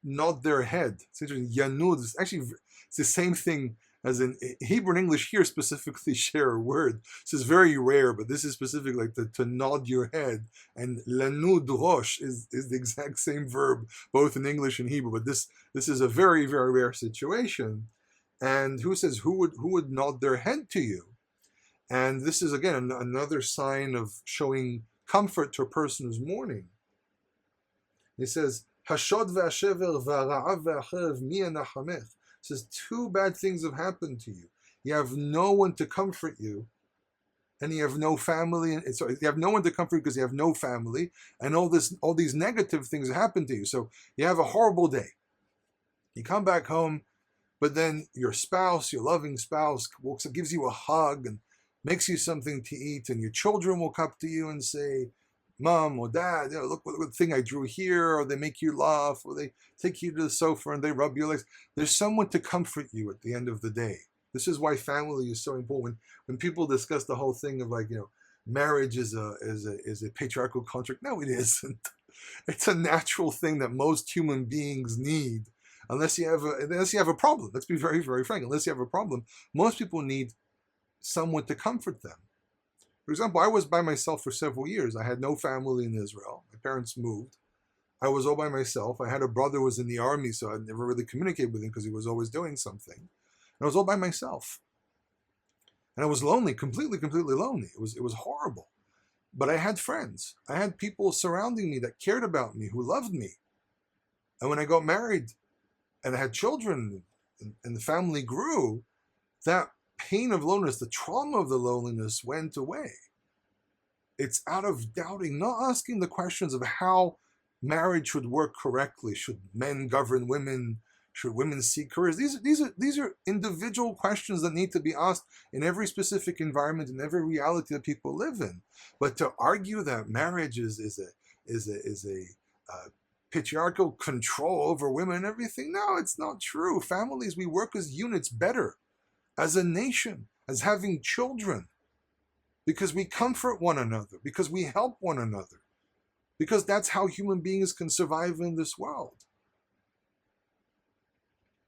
nod their head? It's interesting. Yanud is actually it's the same thing as in Hebrew and English here specifically share a word. This is very rare, but this is specific, like to nod your head. And lanud Rosh is the exact same verb, both in English and Hebrew. But this is a very, very rare situation. And who says who would nod their head to you? And this is again another sign of showing comfort to a person who's mourning. He says, Hashod ve'ashever ve'ara'av ve'acherev mi yanachamech. Says two bad things have happened to you. You have no one to comfort you, and you have no family. And sorry, you have no one to comfort you because you have no family, and all these negative things happen to you. So you have a horrible day. You come back home, but then your spouse, your loving spouse, gives you a hug and makes you something to eat, and your children will come to you and say, Mom or Dad, look what thing I drew here, or they make you laugh, or they take you to the sofa and they rub your legs. There's someone to comfort you at the end of the day. This is why family is so important. When people discuss the whole thing of marriage is a patriarchal contract, no, it isn't. It's a natural thing that most human beings need. Unless you have a problem. Let's be very, very frank. Unless you have a problem, most people need someone to comfort them. For example, I was by myself for several years. I had no family in Israel. My parents moved. I was all by myself. I had a brother who was in the army, so I never really communicated with him because he was always doing something. And I was all by myself. And I was lonely, completely, completely lonely. It was horrible. But I had friends. I had people surrounding me that cared about me, who loved me. And when I got married and I had children and the family grew, that pain of loneliness, the trauma of the loneliness went away. It's out of doubting, not asking the questions of how marriage should work correctly. Should men govern women? Should women seek careers? These are individual questions that need to be asked in every specific environment, in every reality that people live in. But to argue that marriage is a patriarchal control over women and everything, no, it's not true. Families, we work as units better, as a nation, as having children, because we comfort one another, because we help one another, because that's how human beings can survive in this world.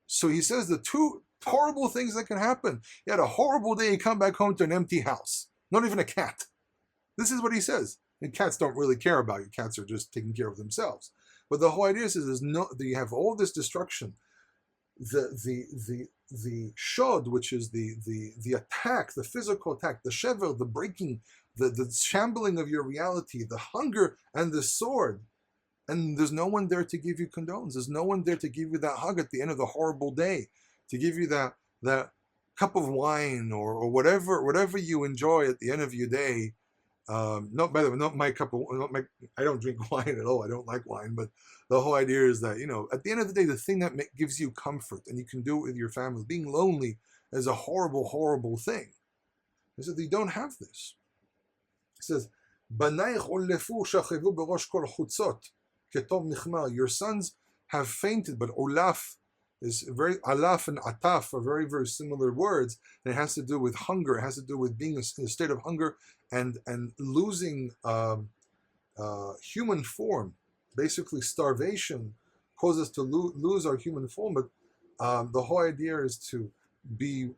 So he says the two horrible things that can happen. You had a horrible day, you come back home to an empty house, not even a cat. This is what he says. And cats don't really care about you. Cats are just taking care of themselves. But the whole idea is you have all this destruction. The shod, which is the attack, the physical attack, the shever, the breaking, the shambling of your reality, the hunger and the sword. And there's no one there to give you condones. There's no one there to give you that hug at the end of the horrible day, to give you that cup of wine or whatever you enjoy at the end of your day. Not by the way, not my cup of. I don't drink wine at all. I don't like wine. But the whole idea is that at the end of the day, the thing that gives you comfort, and you can do it with your family. Being lonely is a horrible, horrible thing. He said, you don't have this. He says, your sons have fainted, but olaf is very, alaf and ataf are very, very similar words, and it has to do with hunger. It has to do with being in a state of hunger and losing human form. Basically, starvation causes us to lose our human form, but the whole idea is to be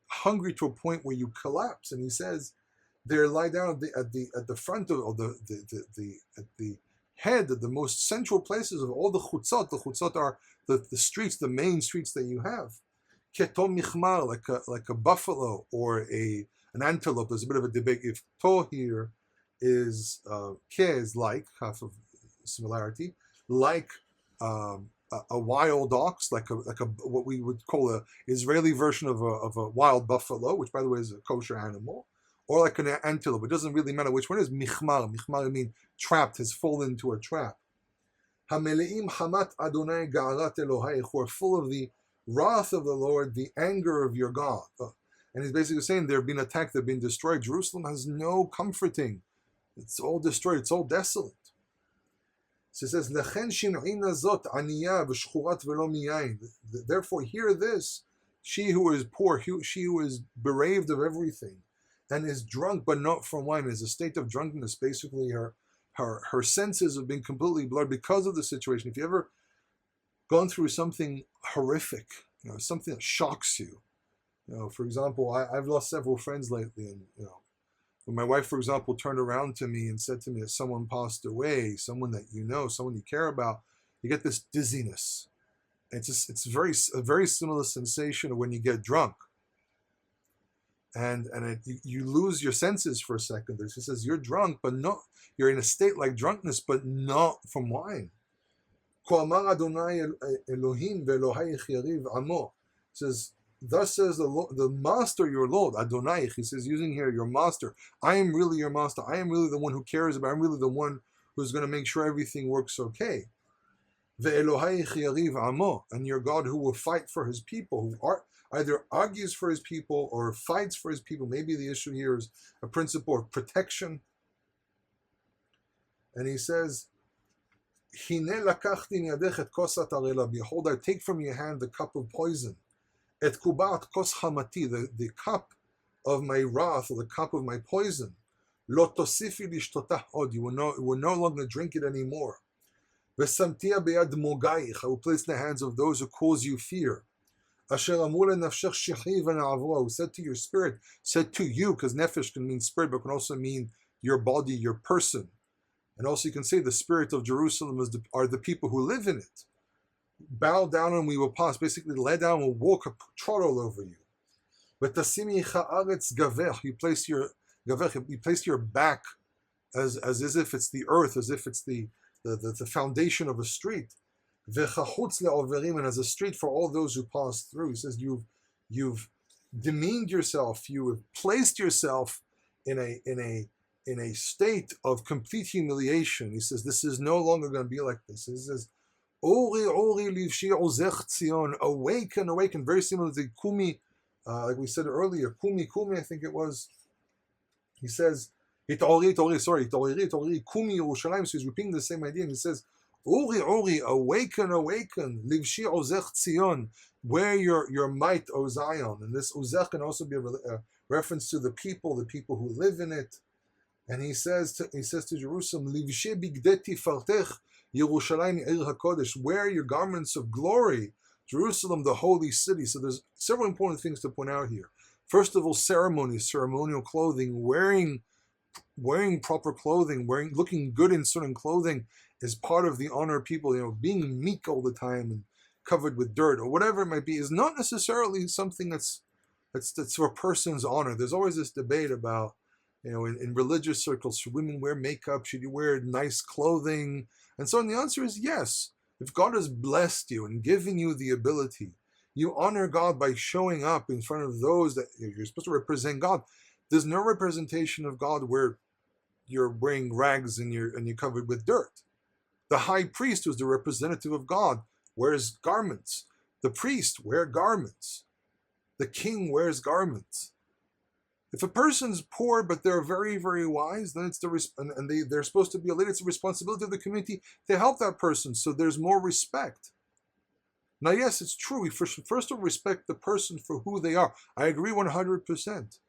hungry to a point where you collapse. And he says, they lie down at the front of the head, the most central places of all the chutzot. The chutzot are the streets, the main streets that you have. Ketom michmar, like a buffalo or an antelope. There's a bit of a debate if to here is ke is like, half of similarity, like a wild ox, like a what we would call a Israeli version of a wild buffalo, which by the way is a kosher animal, or like an antelope. It doesn't really matter which one it is. Michmar, michmar means trapped, has fallen into a trap. Hameleim hamat Adonai ga'arat Elohai, who are full of the wrath of the Lord, the anger of your God. And he's basically saying they've been attacked, they've been destroyed. Jerusalem has no comforting. It's all destroyed, it's all desolate. So it says, therefore hear this, she who is poor, she who is bereaved of everything, and is drunk but not from wine, is a state of drunkenness. Basically her senses have been completely blurred because of the situation. If you ever gone through something horrific, something that shocks you, for example, I've lost several friends lately, and when my wife, for example, turned around to me and said to me that someone passed away, someone that you know, someone you care about, you get this dizziness. It's a very similar sensation of when you get drunk, and you lose your senses for a second. She says you're drunk, but not, you're in a state like drunkenness, but not from wine. Says, thus says the master, your Lord, Adonai. He says, using here your master. I am really your master. I am really the one who cares about. I'm really the one who's going to make sure everything works okay. And your God who will fight for his people, who either argues for his people or fights for his people. Maybe the issue here is a principle of protection. And he says, behold, I take from your hand the cup of poison. Et kubat kos hamati, the cup of my wrath, or the cup of my poison. Lo tosifi lishtotah od, you will no longer drink it anymore. Vesamtia beyad mogaich, I will place in the hands of those who cause you fear. Asher amur lenafshech shechi v'na'avro, who said to your spirit, said to you, because nefesh can mean spirit, but can also mean your body, your person. And also you can say the spirit of Jerusalem are the people who live in it. Bow down and we will pass. Basically, lay down and we'll walk, trot all over you. But tasimi cha'aretz gavech, you place your back as if it's the earth, as if it's the foundation of a street. V'chachutz le'overim, and as a street for all those who pass through. He says you've demeaned yourself, you have placed yourself in a state of complete humiliation. He says this is no longer going to be like this. He says, Ori, Ori, livshi ozech Tzion, awaken, awaken, very similar to Kumi, like we said earlier, Kumi, I think it was. He says, It'ori, Kumi Yerushalayim, so he's repeating the same idea, and he says, Ori, Ori, awaken, awaken, livshi ozech Tzion, wear your might, O Zion. And this ozech can also be a reference to the people who live in it. And he says to Jerusalem, livshi bigdeti fartech, Yerushalayim Ir HaKodesh, wear your garments of glory, Jerusalem, the holy city. So there's several important things to point out here. First of all, ceremonial clothing, wearing proper clothing, looking good in certain clothing is part of the honor of people. Being meek all the time and covered with dirt or whatever it might be is not necessarily something that's for a person's honor. There's always this debate about, in religious circles, should women wear makeup? Should you wear nice clothing? And so the answer is yes. If God has blessed you and given you the ability, you honor God by showing up in front of those that you're supposed to represent God. There's no representation of God where you're wearing rags and you're covered with dirt. The high priest, who's the representative of God, wears garments. The priest wears garments. The king wears garments. If a person's poor but they're very, very wise, then it's they're supposed to be elite. It's the responsibility of the community to help that person so there's more respect. Now, yes, it's true. We should first of all respect the person for who they are. I agree 100%.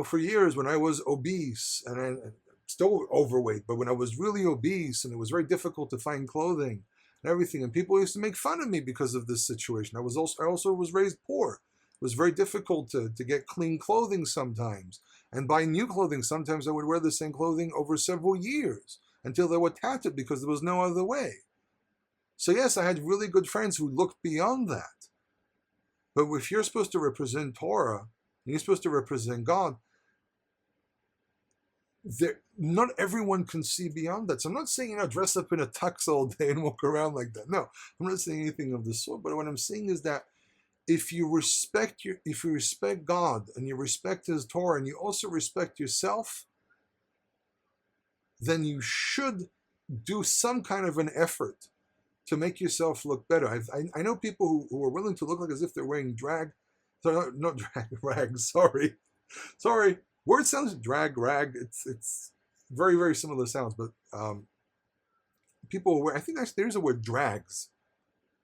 For years when I was obese and I'm still overweight, but when I was really obese and it was very difficult to find clothing and everything, and people used to make fun of me because of this situation. I also was raised poor. It was very difficult to get clean clothing sometimes. And buy new clothing, sometimes I would wear the same clothing over several years. until they were tattered because there was no other way. So yes, I had really good friends who looked beyond that. But if you're supposed to represent Torah, and you're supposed to represent God, not everyone can see beyond that. So I'm not saying, dress up in a tux all day and walk around like that. No, I'm not saying anything of the sort. But what I'm saying is that if you respect God and you respect His Torah and you also respect yourself, then you should do some kind of an effort to make yourself look better. I know people who are willing to look like as if they're wearing rags. Sorry. Word sounds drag, rag. It's very, very similar sounds, but people wear. I think actually there's a word drags,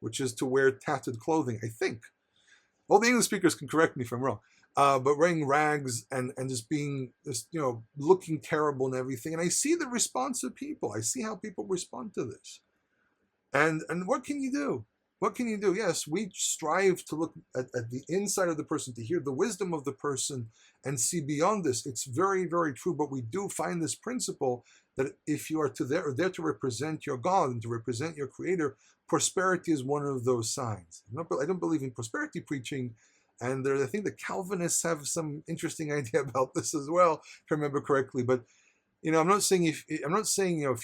which is to wear tattered clothing. I think. All the English speakers can correct me if I'm wrong. But wearing rags and just being looking terrible and everything. And I see the response of people. I see how people respond to this. And what can you do? What can you do? Yes, we strive to look at the inside of the person, to hear the wisdom of the person and see beyond this. It's very, very true. But we do find this principle that if you are there to represent your God and to represent your Creator, prosperity is one of those signs. I don't believe in prosperity preaching. And I think the Calvinists have some interesting idea about this as well, if I remember correctly. But I'm not saying if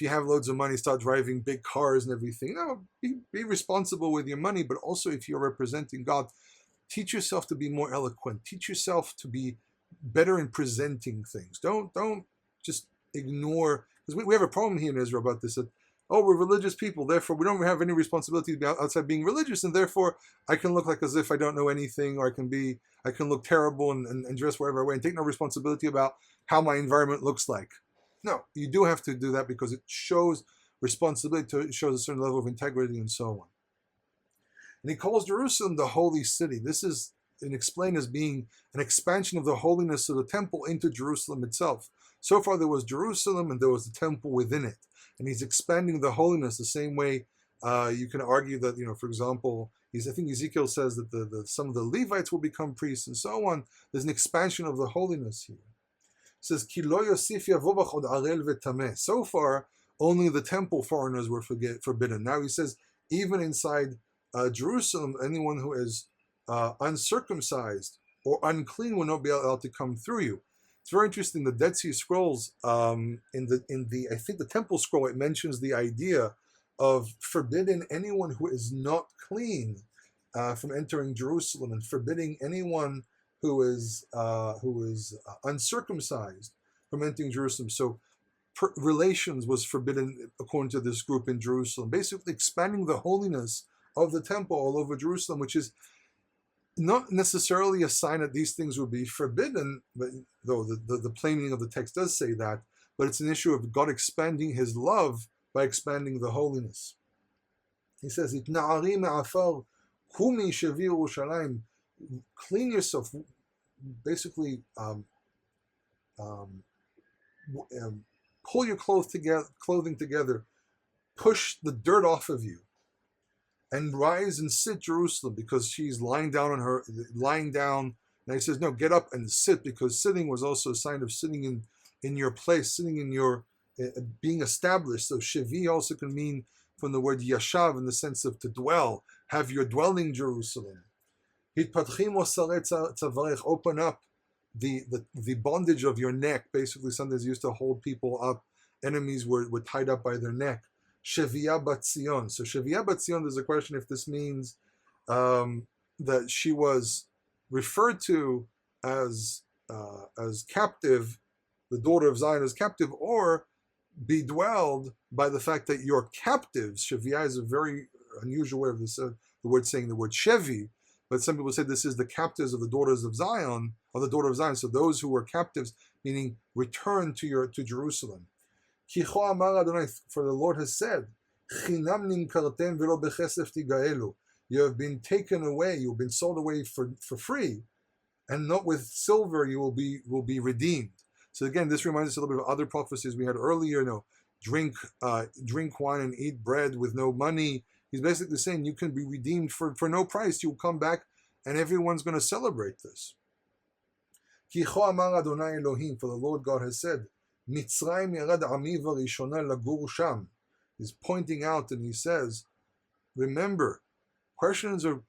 you have loads of money, start driving big cars and everything. No, be responsible with your money, but also if you're representing God, teach yourself to be more eloquent. Teach yourself to be better in presenting things. Don't just ignore, because we have a problem here in Israel about this. That we're religious people, therefore we don't have any responsibility to be outside being religious, and therefore I can look like as if I don't know anything, or I can look terrible and dress wherever I want and take no responsibility about how my environment looks like. No, you do have to do that because it shows responsibility, it shows a certain level of integrity and so on. And he calls Jerusalem the holy city. This is explained as being an expansion of the holiness of the temple into Jerusalem itself. So far there was Jerusalem and there was the temple within it. And he's expanding the holiness the same way you can argue that, for example, I think Ezekiel says that some of the Levites will become priests and so on. There's an expansion of the holiness here. Says, Ki lo yosif yavobach od arel v'tameh. So far, only the temple foreigners were forbidden. Now he says, even inside Jerusalem, anyone who is uncircumcised or unclean will not be allowed to come through you. It's very interesting. The Dead Sea Scrolls, in the I think the Temple Scroll, it mentions the idea of forbidding anyone who is not clean from entering Jerusalem, and forbidding anyone who is uncircumcised from entering Jerusalem. So relations was forbidden according to this group in Jerusalem, basically expanding the holiness of the temple all over Jerusalem, which is not necessarily a sign that these things would be forbidden, but though the plain meaning of the text does say that, but it's an issue of God expanding His love by expanding the holiness. He says, "Itna'ari me'afar humi shevi Yerushalayim." Clean yourself, basically pull your clothing together, push the dirt off of you, and rise and sit Jerusalem, because she's lying down. And he says, no, get up and sit, because sitting was also a sign of sitting in your place, sitting in your being established. So shevi also can mean from the word yashav in the sense of to dwell, have your dwelling Jerusalem. Open up the bondage of your neck. Basically, sometimes used to hold people up. Enemies were tied up by their neck. Shevia bat Zion. So Shevia bat Zion, there's a question if this means that she was referred to as captive, the daughter of Zion as captive, or bedwelled by the fact that you're captives. Shevia is a very unusual way of the word saying the word Shevi. But some people say this is the captives of the daughters of Zion, or the daughter of Zion. So those who were captives, meaning return to Jerusalem. For the Lord has said, you have been taken away, you have been sold away for free, and not with silver you will be redeemed. So again, this reminds us a little bit of other prophecies we had earlier. Drink wine and eat bread with no money. He's basically saying you can be redeemed for no price. You'll come back and everyone's going to celebrate this. For the Lord God has said, Mitzrayim yarad ami v'rishona lagur sham. He's pointing out and he says, remember, questions are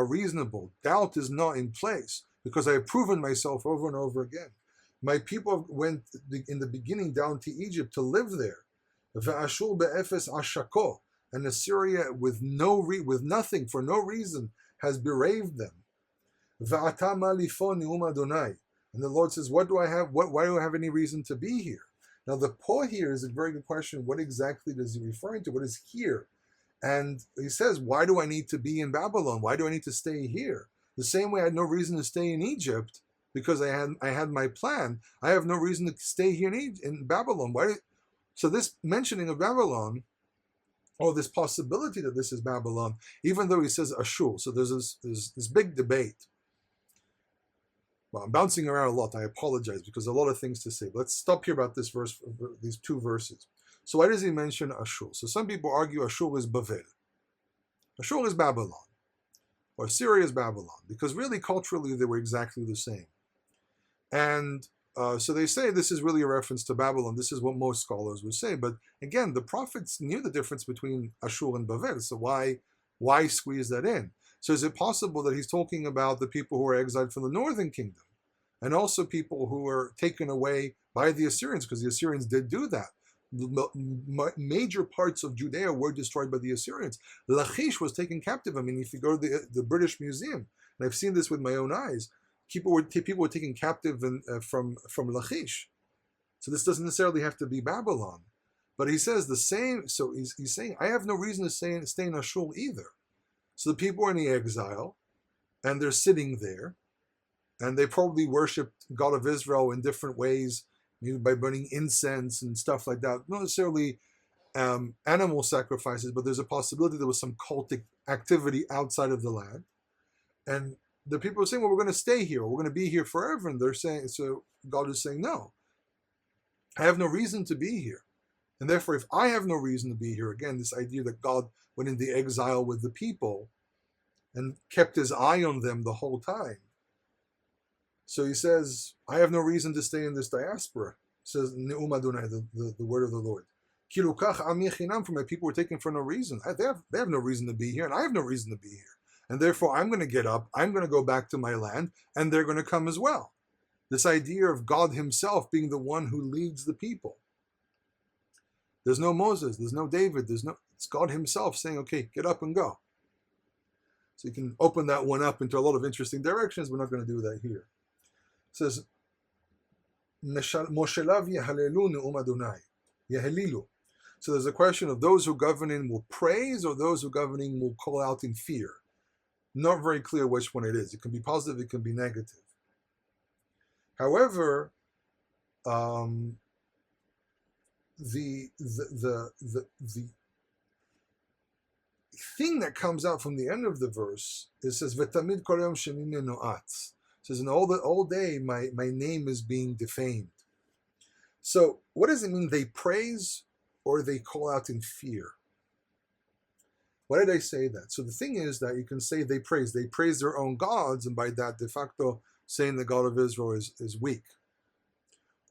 reasonable. Doubt is not in place because I have proven myself over and over again. My people went in the beginning down to Egypt to live there. Ve'ashur be'efes ashako. And Assyria with nothing, for no reason, has bereaved them. Ve'ata ma lifo ne'um Adonai. And the Lord says, what do I have? Why do I have any reason to be here? Now the po here is a very good question. What exactly does he referring to? What is here? And he says, why do I need to be in Babylon? Why do I need to stay here? The same way I had no reason to stay in Egypt because I had my plan. I have no reason to stay here in Babylon. So this mentioning of Babylon, or this possibility that this is Babylon, even though he says Ashur, so there's this big debate. Well, I'm bouncing around a lot. I apologize because a lot of things to say. But let's stop here about this verse, these two verses. So why does he mention Ashur? So some people argue Ashur is Bavel. Ashur is Babylon. Or Syria is Babylon. Because really, culturally, they were exactly the same. And so they say this is really a reference to Babylon. This is what most scholars would say. But again, the prophets knew the difference between Ashur and Bavel. So why squeeze that in? So is it possible that he's talking about the people who were exiled from the northern kingdom? And also people who were taken away by the Assyrians, because the Assyrians did do that. Major parts of Judea were destroyed by the Assyrians. Lachish was taken captive. I mean, if you go to the British Museum, and I've seen this with my own eyes, people were taken captive from Lachish. So this doesn't necessarily have to be Babylon. But he says the same, so he's saying, I have no reason to stay in Ashur either. So the people are in the exile, and they're sitting there, and they probably worshipped God of Israel in different ways, by burning incense and stuff like that. Not necessarily animal sacrifices, but there's a possibility there was some cultic activity outside of the land. And the people are saying, well, we're going to stay here, we're going to be here forever. And they're saying, so God is saying, no, I have no reason to be here. And therefore, if I have no reason to be here, again, this idea that God went into exile with the people and kept his eye on them the whole time. So he says, I have no reason to stay in this diaspora. He says, Ne'um Adonai, the word of the Lord. Kilukach ami chinam, for my people were taken for no reason. They have no reason to be here, and I have no reason to be here. And therefore, I'm going to get up, I'm going to go back to my land, and they're going to come as well. This idea of God himself being the one who leads the people. There's no Moses, there's no David, it's God himself saying, okay, get up and go. So you can open that one up into a lot of interesting directions. We're not going to do that here. It says, Moshelav Yehalelu Ne'um Adonai. Yehelilu. So there's a question of those who governing will praise or those who governing will call out in fear. Not very clear which one it is. It can be positive, it can be negative. However, the thing that comes out from the end of the verse, it says, V'tamid kol yom shemini no'atz. It says, in all day my name is being defamed. So what does it mean? They praise or they call out in fear? Why did I say that? So the thing is that you can say they praise their own gods, and by that de facto saying the God of Israel is weak.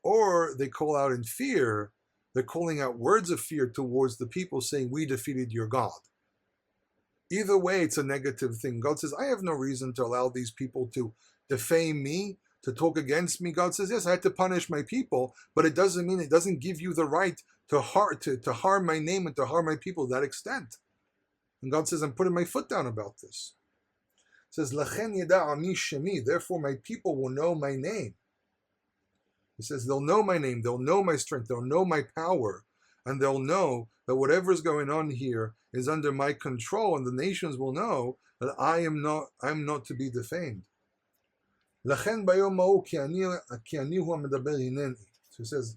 Or they call out in fear, they're calling out words of fear towards the people saying, we defeated your God. Either way, it's a negative thing. God says, I have no reason to allow these people to defame me, to talk against me. God says, yes, I had to punish my people, but it doesn't give you the right to harm my name and to harm my people to that extent. And God says, I'm putting my foot down about this. It says, Lachen yeda ami shemi, therefore my people will know my name. He says, they'll know my name, they'll know my strength, they'll know my power, and they'll know that whatever is going on here is under my control, and the nations will know that I'm not to be defamed. Lachen bayom ma'u ki ani hu medaber hineni. So he says,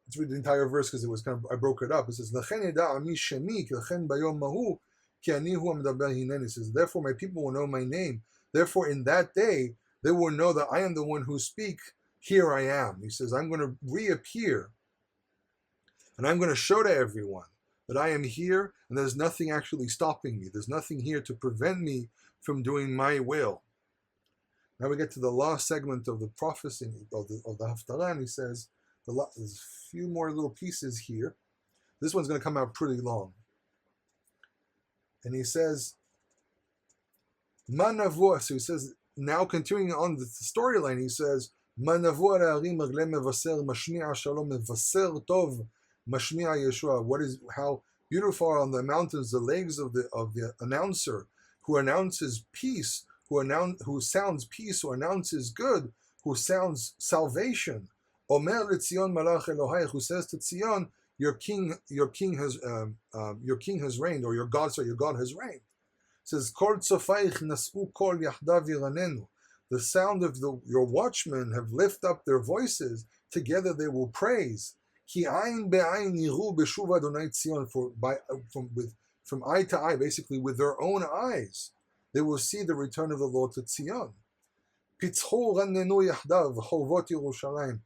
let's read the entire verse because I broke it up. It says, Lachen yeda ami shemi, lachen bayom ma'u ki ani hu medaber hineni. It says, therefore my people will know my name. Therefore in that day they will know that I am the one who speak. Here I am. He says, I'm going to reappear and I'm going to show to everyone that I am here and there's nothing actually stopping me. There's nothing here to prevent me from doing my will. Now we get to the last segment of the prophecy of the Haftarah, and he says, There's a few more little pieces here. This one's going to come out pretty long. And he says, Manavua. So he says, now continuing on the storyline, he says, Manavua ra'arim magle mevaser mashmi'a shalom mevaser tov mashmi'a Yeshua. What is, how beautiful are on the mountains the legs of the announcer who announces peace, who sounds peace, who announces good, who sounds salvation. Omer leTzion malach Elohai, who says to Tzion, your king has reigned, or your God has reigned. It says, Kol tzofayich nasu kol yachdav yiranenu. The sound of your watchmen have lifted up their voices. Together they will praise. Ki ayin be'ayin yiru b'shuv Adonai Tzion. From eye to eye, basically with their own eyes, they will see the return of the Lord to Tzion. Pitzchu ranenu yachdav chovot Yerushalayim.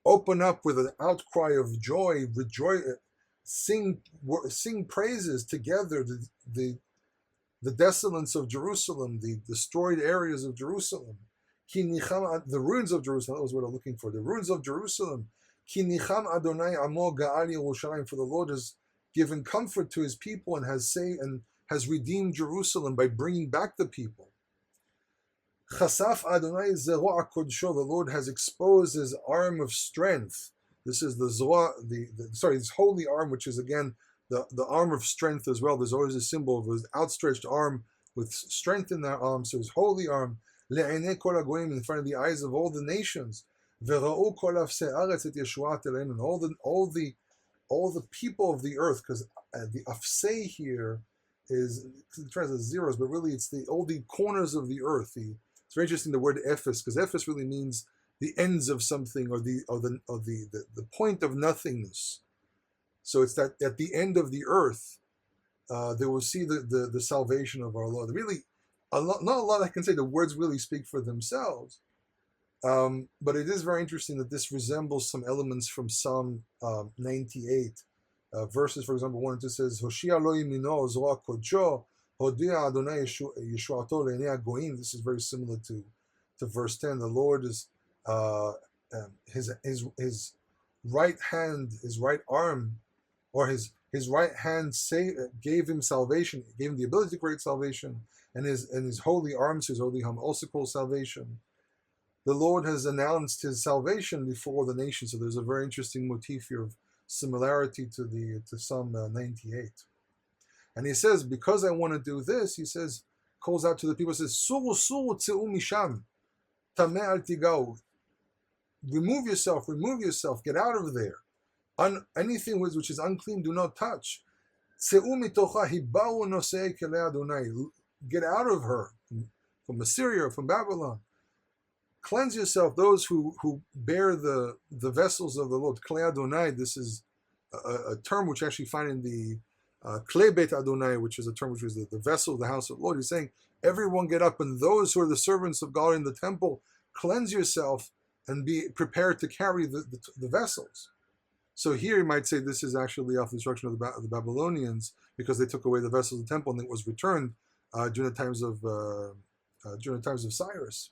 Open up with an outcry of joy, rejoice, sing praises together. The desolence of Jerusalem, the destroyed areas of Jerusalem, the ruins of Jerusalem. That was what I'm looking for. The ruins of Jerusalem. Ki nicham Adonai amo ga'al Yerushalayim. For the Lord has given comfort to His people and has redeemed Jerusalem by bringing back the people. Chasaf Adonai zeroa kodsho. The Lord has exposed His arm of strength. This is the zoa, His holy arm, which is again the arm of strength as well. There's always a symbol of His outstretched arm with strength in that arm. So His holy arm, le'enei kol hagoyim, in front of the eyes of all the nations. Ve'ra'u kol afsei aretz et yeshuat eleinu, and all the people of the earth, because the afsei here is translated as zeros, but really it's all the corners of the earth. It's very interesting, the word ephes, because ephes really means the ends of something, or the point of nothingness. So it's that at the end of the earth, they will see the salvation of our Lord. Really, not a lot I can say. The words really speak for themselves. But it is very interesting that this resembles some elements from Psalm 98. Verses, for example, 1 and 2 says, Hoshia lo yimino zoa kodsho, hodia Adonai yeshuato le'nei hagoyim. This is very similar to verse 10. The Lord is his right hand, his right arm, or his right hand gave him salvation, gave him the ability to create salvation, and his holy arms, his holy arm also calls salvation. The Lord has announced His salvation before the nation. So there's a very interesting motif here of similarity to Psalm 98. And he says, because I want to do this, he says, calls out to the people, says, Suru suru tzeu misham, tameh al tigau. Remove yourself, get out of there. Anything which is unclean, do not touch. Tzeu mitocha hibau nosei kelei Adonai. Get out of her, from Assyria, from Babylon. Cleanse yourself, those who bear the vessels of the Lord. Klei Adonai, this is a term which you actually find in the Klei Bet Adonai, which is a term which is the vessel of the house of the Lord. He's saying, everyone get up, and those who are the servants of God in the temple, cleanse yourself and be prepared to carry the vessels. So here you might say this is actually off the instruction of the Babylonians, because they took away the vessels of the temple and it was returned during the times of Cyrus.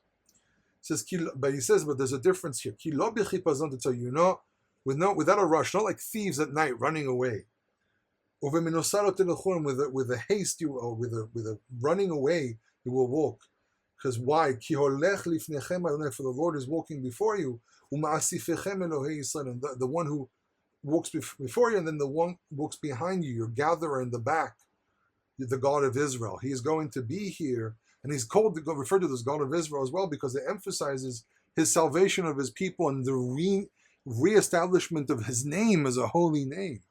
But he says, but there's a difference here. So without a rush, not like thieves at night running away. With a haste, or with a running away, you will walk. Because why? For the Lord is walking before you. And the one who walks before you, and then the one walks behind you, your gatherer in the back, the God of Israel. He is going to be here. And he's referred to as God of Israel as well, because it emphasizes His salvation of His people and the reestablishment of His name as a holy name.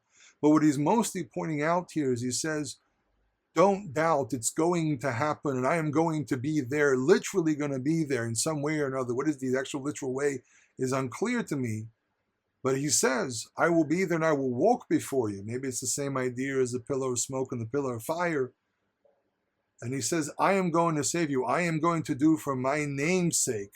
But what he's mostly pointing out here is he says, don't doubt, it's going to happen, and I am going to be there, literally going to be there in some way or another. What is the actual literal way is unclear to me. But he says, I will be there and I will walk before you. Maybe it's the same idea as the pillar of smoke and the pillar of fire. And he says, I am going to save you. I am going to do for my name's sake.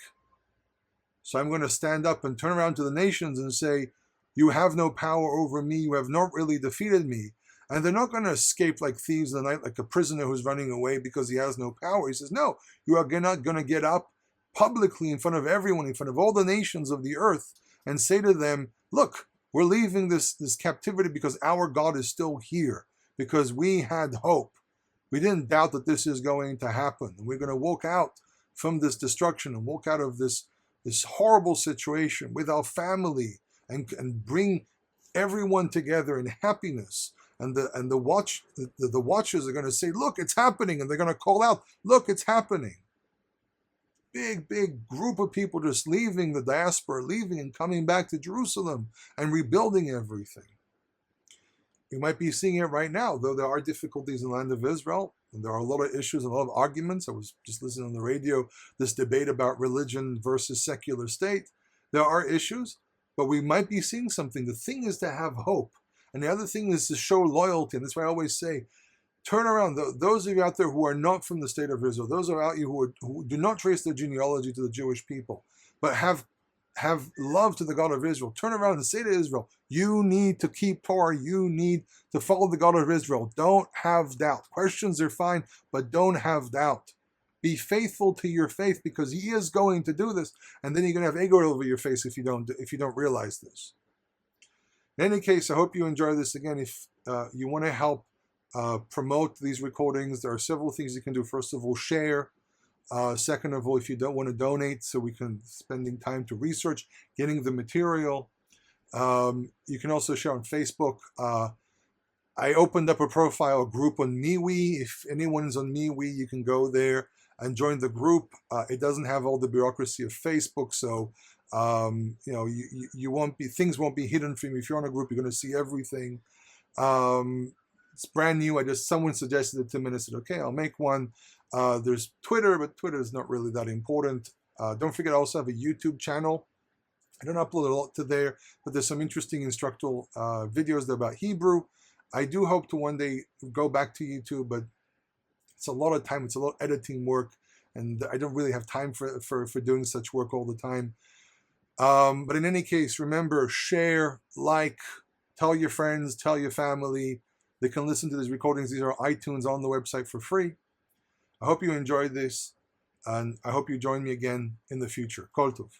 So I'm going to stand up and turn around to the nations and say, you have no power over me. You have not really defeated me. And they're not going to escape like thieves in the night, like a prisoner who's running away because he has no power. He says, no, you are not going to get up publicly in front of everyone, in front of all the nations of the earth, and say to them, look, we're leaving this captivity because our God is still here, because we had hope. We didn't doubt that this is going to happen. And we're going to walk out from this destruction and walk out of this horrible situation with our family and bring everyone together in happiness. And the watchers are going to say, look, it's happening. And they're going to call out, look, it's happening. Big group of people just leaving the diaspora, leaving and coming back to Jerusalem and rebuilding everything. We might be seeing it right now, though there are difficulties in the land of Israel, and there are a lot of issues and a lot of arguments. I was just listening on the radio, this debate about religion versus secular state. There are issues, but we might be seeing something. The thing is to have hope. And the other thing is to show loyalty. And that's why I always say, turn around. Those of you out there who are not from the state of Israel, those of you who do not trace their genealogy to the Jewish people, but have love to the God of Israel, turn around and say to Israel, you need to keep Torah, you need to follow the God of Israel. Don't have doubt. Questions are fine, but don't have doubt. Be faithful to your faith, because He is going to do this, and then you're going to have ego over your face if you don't realize this. In any case, I hope you enjoy this. Again, if you want to help promote these recordings, there are several things you can do. First of all, share. Second of all, if you don't want to donate, so we can spending time to research, getting the material. You can also share on Facebook. I opened up a profile group on MeWe. If anyone's on MeWe, you can go there and join the group. It doesn't have all the bureaucracy of Facebook, so you won't be, things won't be hidden from you. If you're on a group, you're going to see everything. It's brand new. Someone suggested it to me, and I said, okay, I'll make one. There's Twitter, but Twitter is not really that important. Don't forget, I also have a YouTube channel. I don't upload a lot to there, but there's some interesting instructional videos there about Hebrew. I do hope to one day go back to YouTube, but it's a lot of time. It's a lot of editing work, and I don't really have time for doing such work all the time. But in any case, remember, share, like, tell your friends, tell your family. They can listen to these recordings. These are iTunes on the website for free. I hope you enjoyed this, and I hope you join me again in the future. Kol Tov.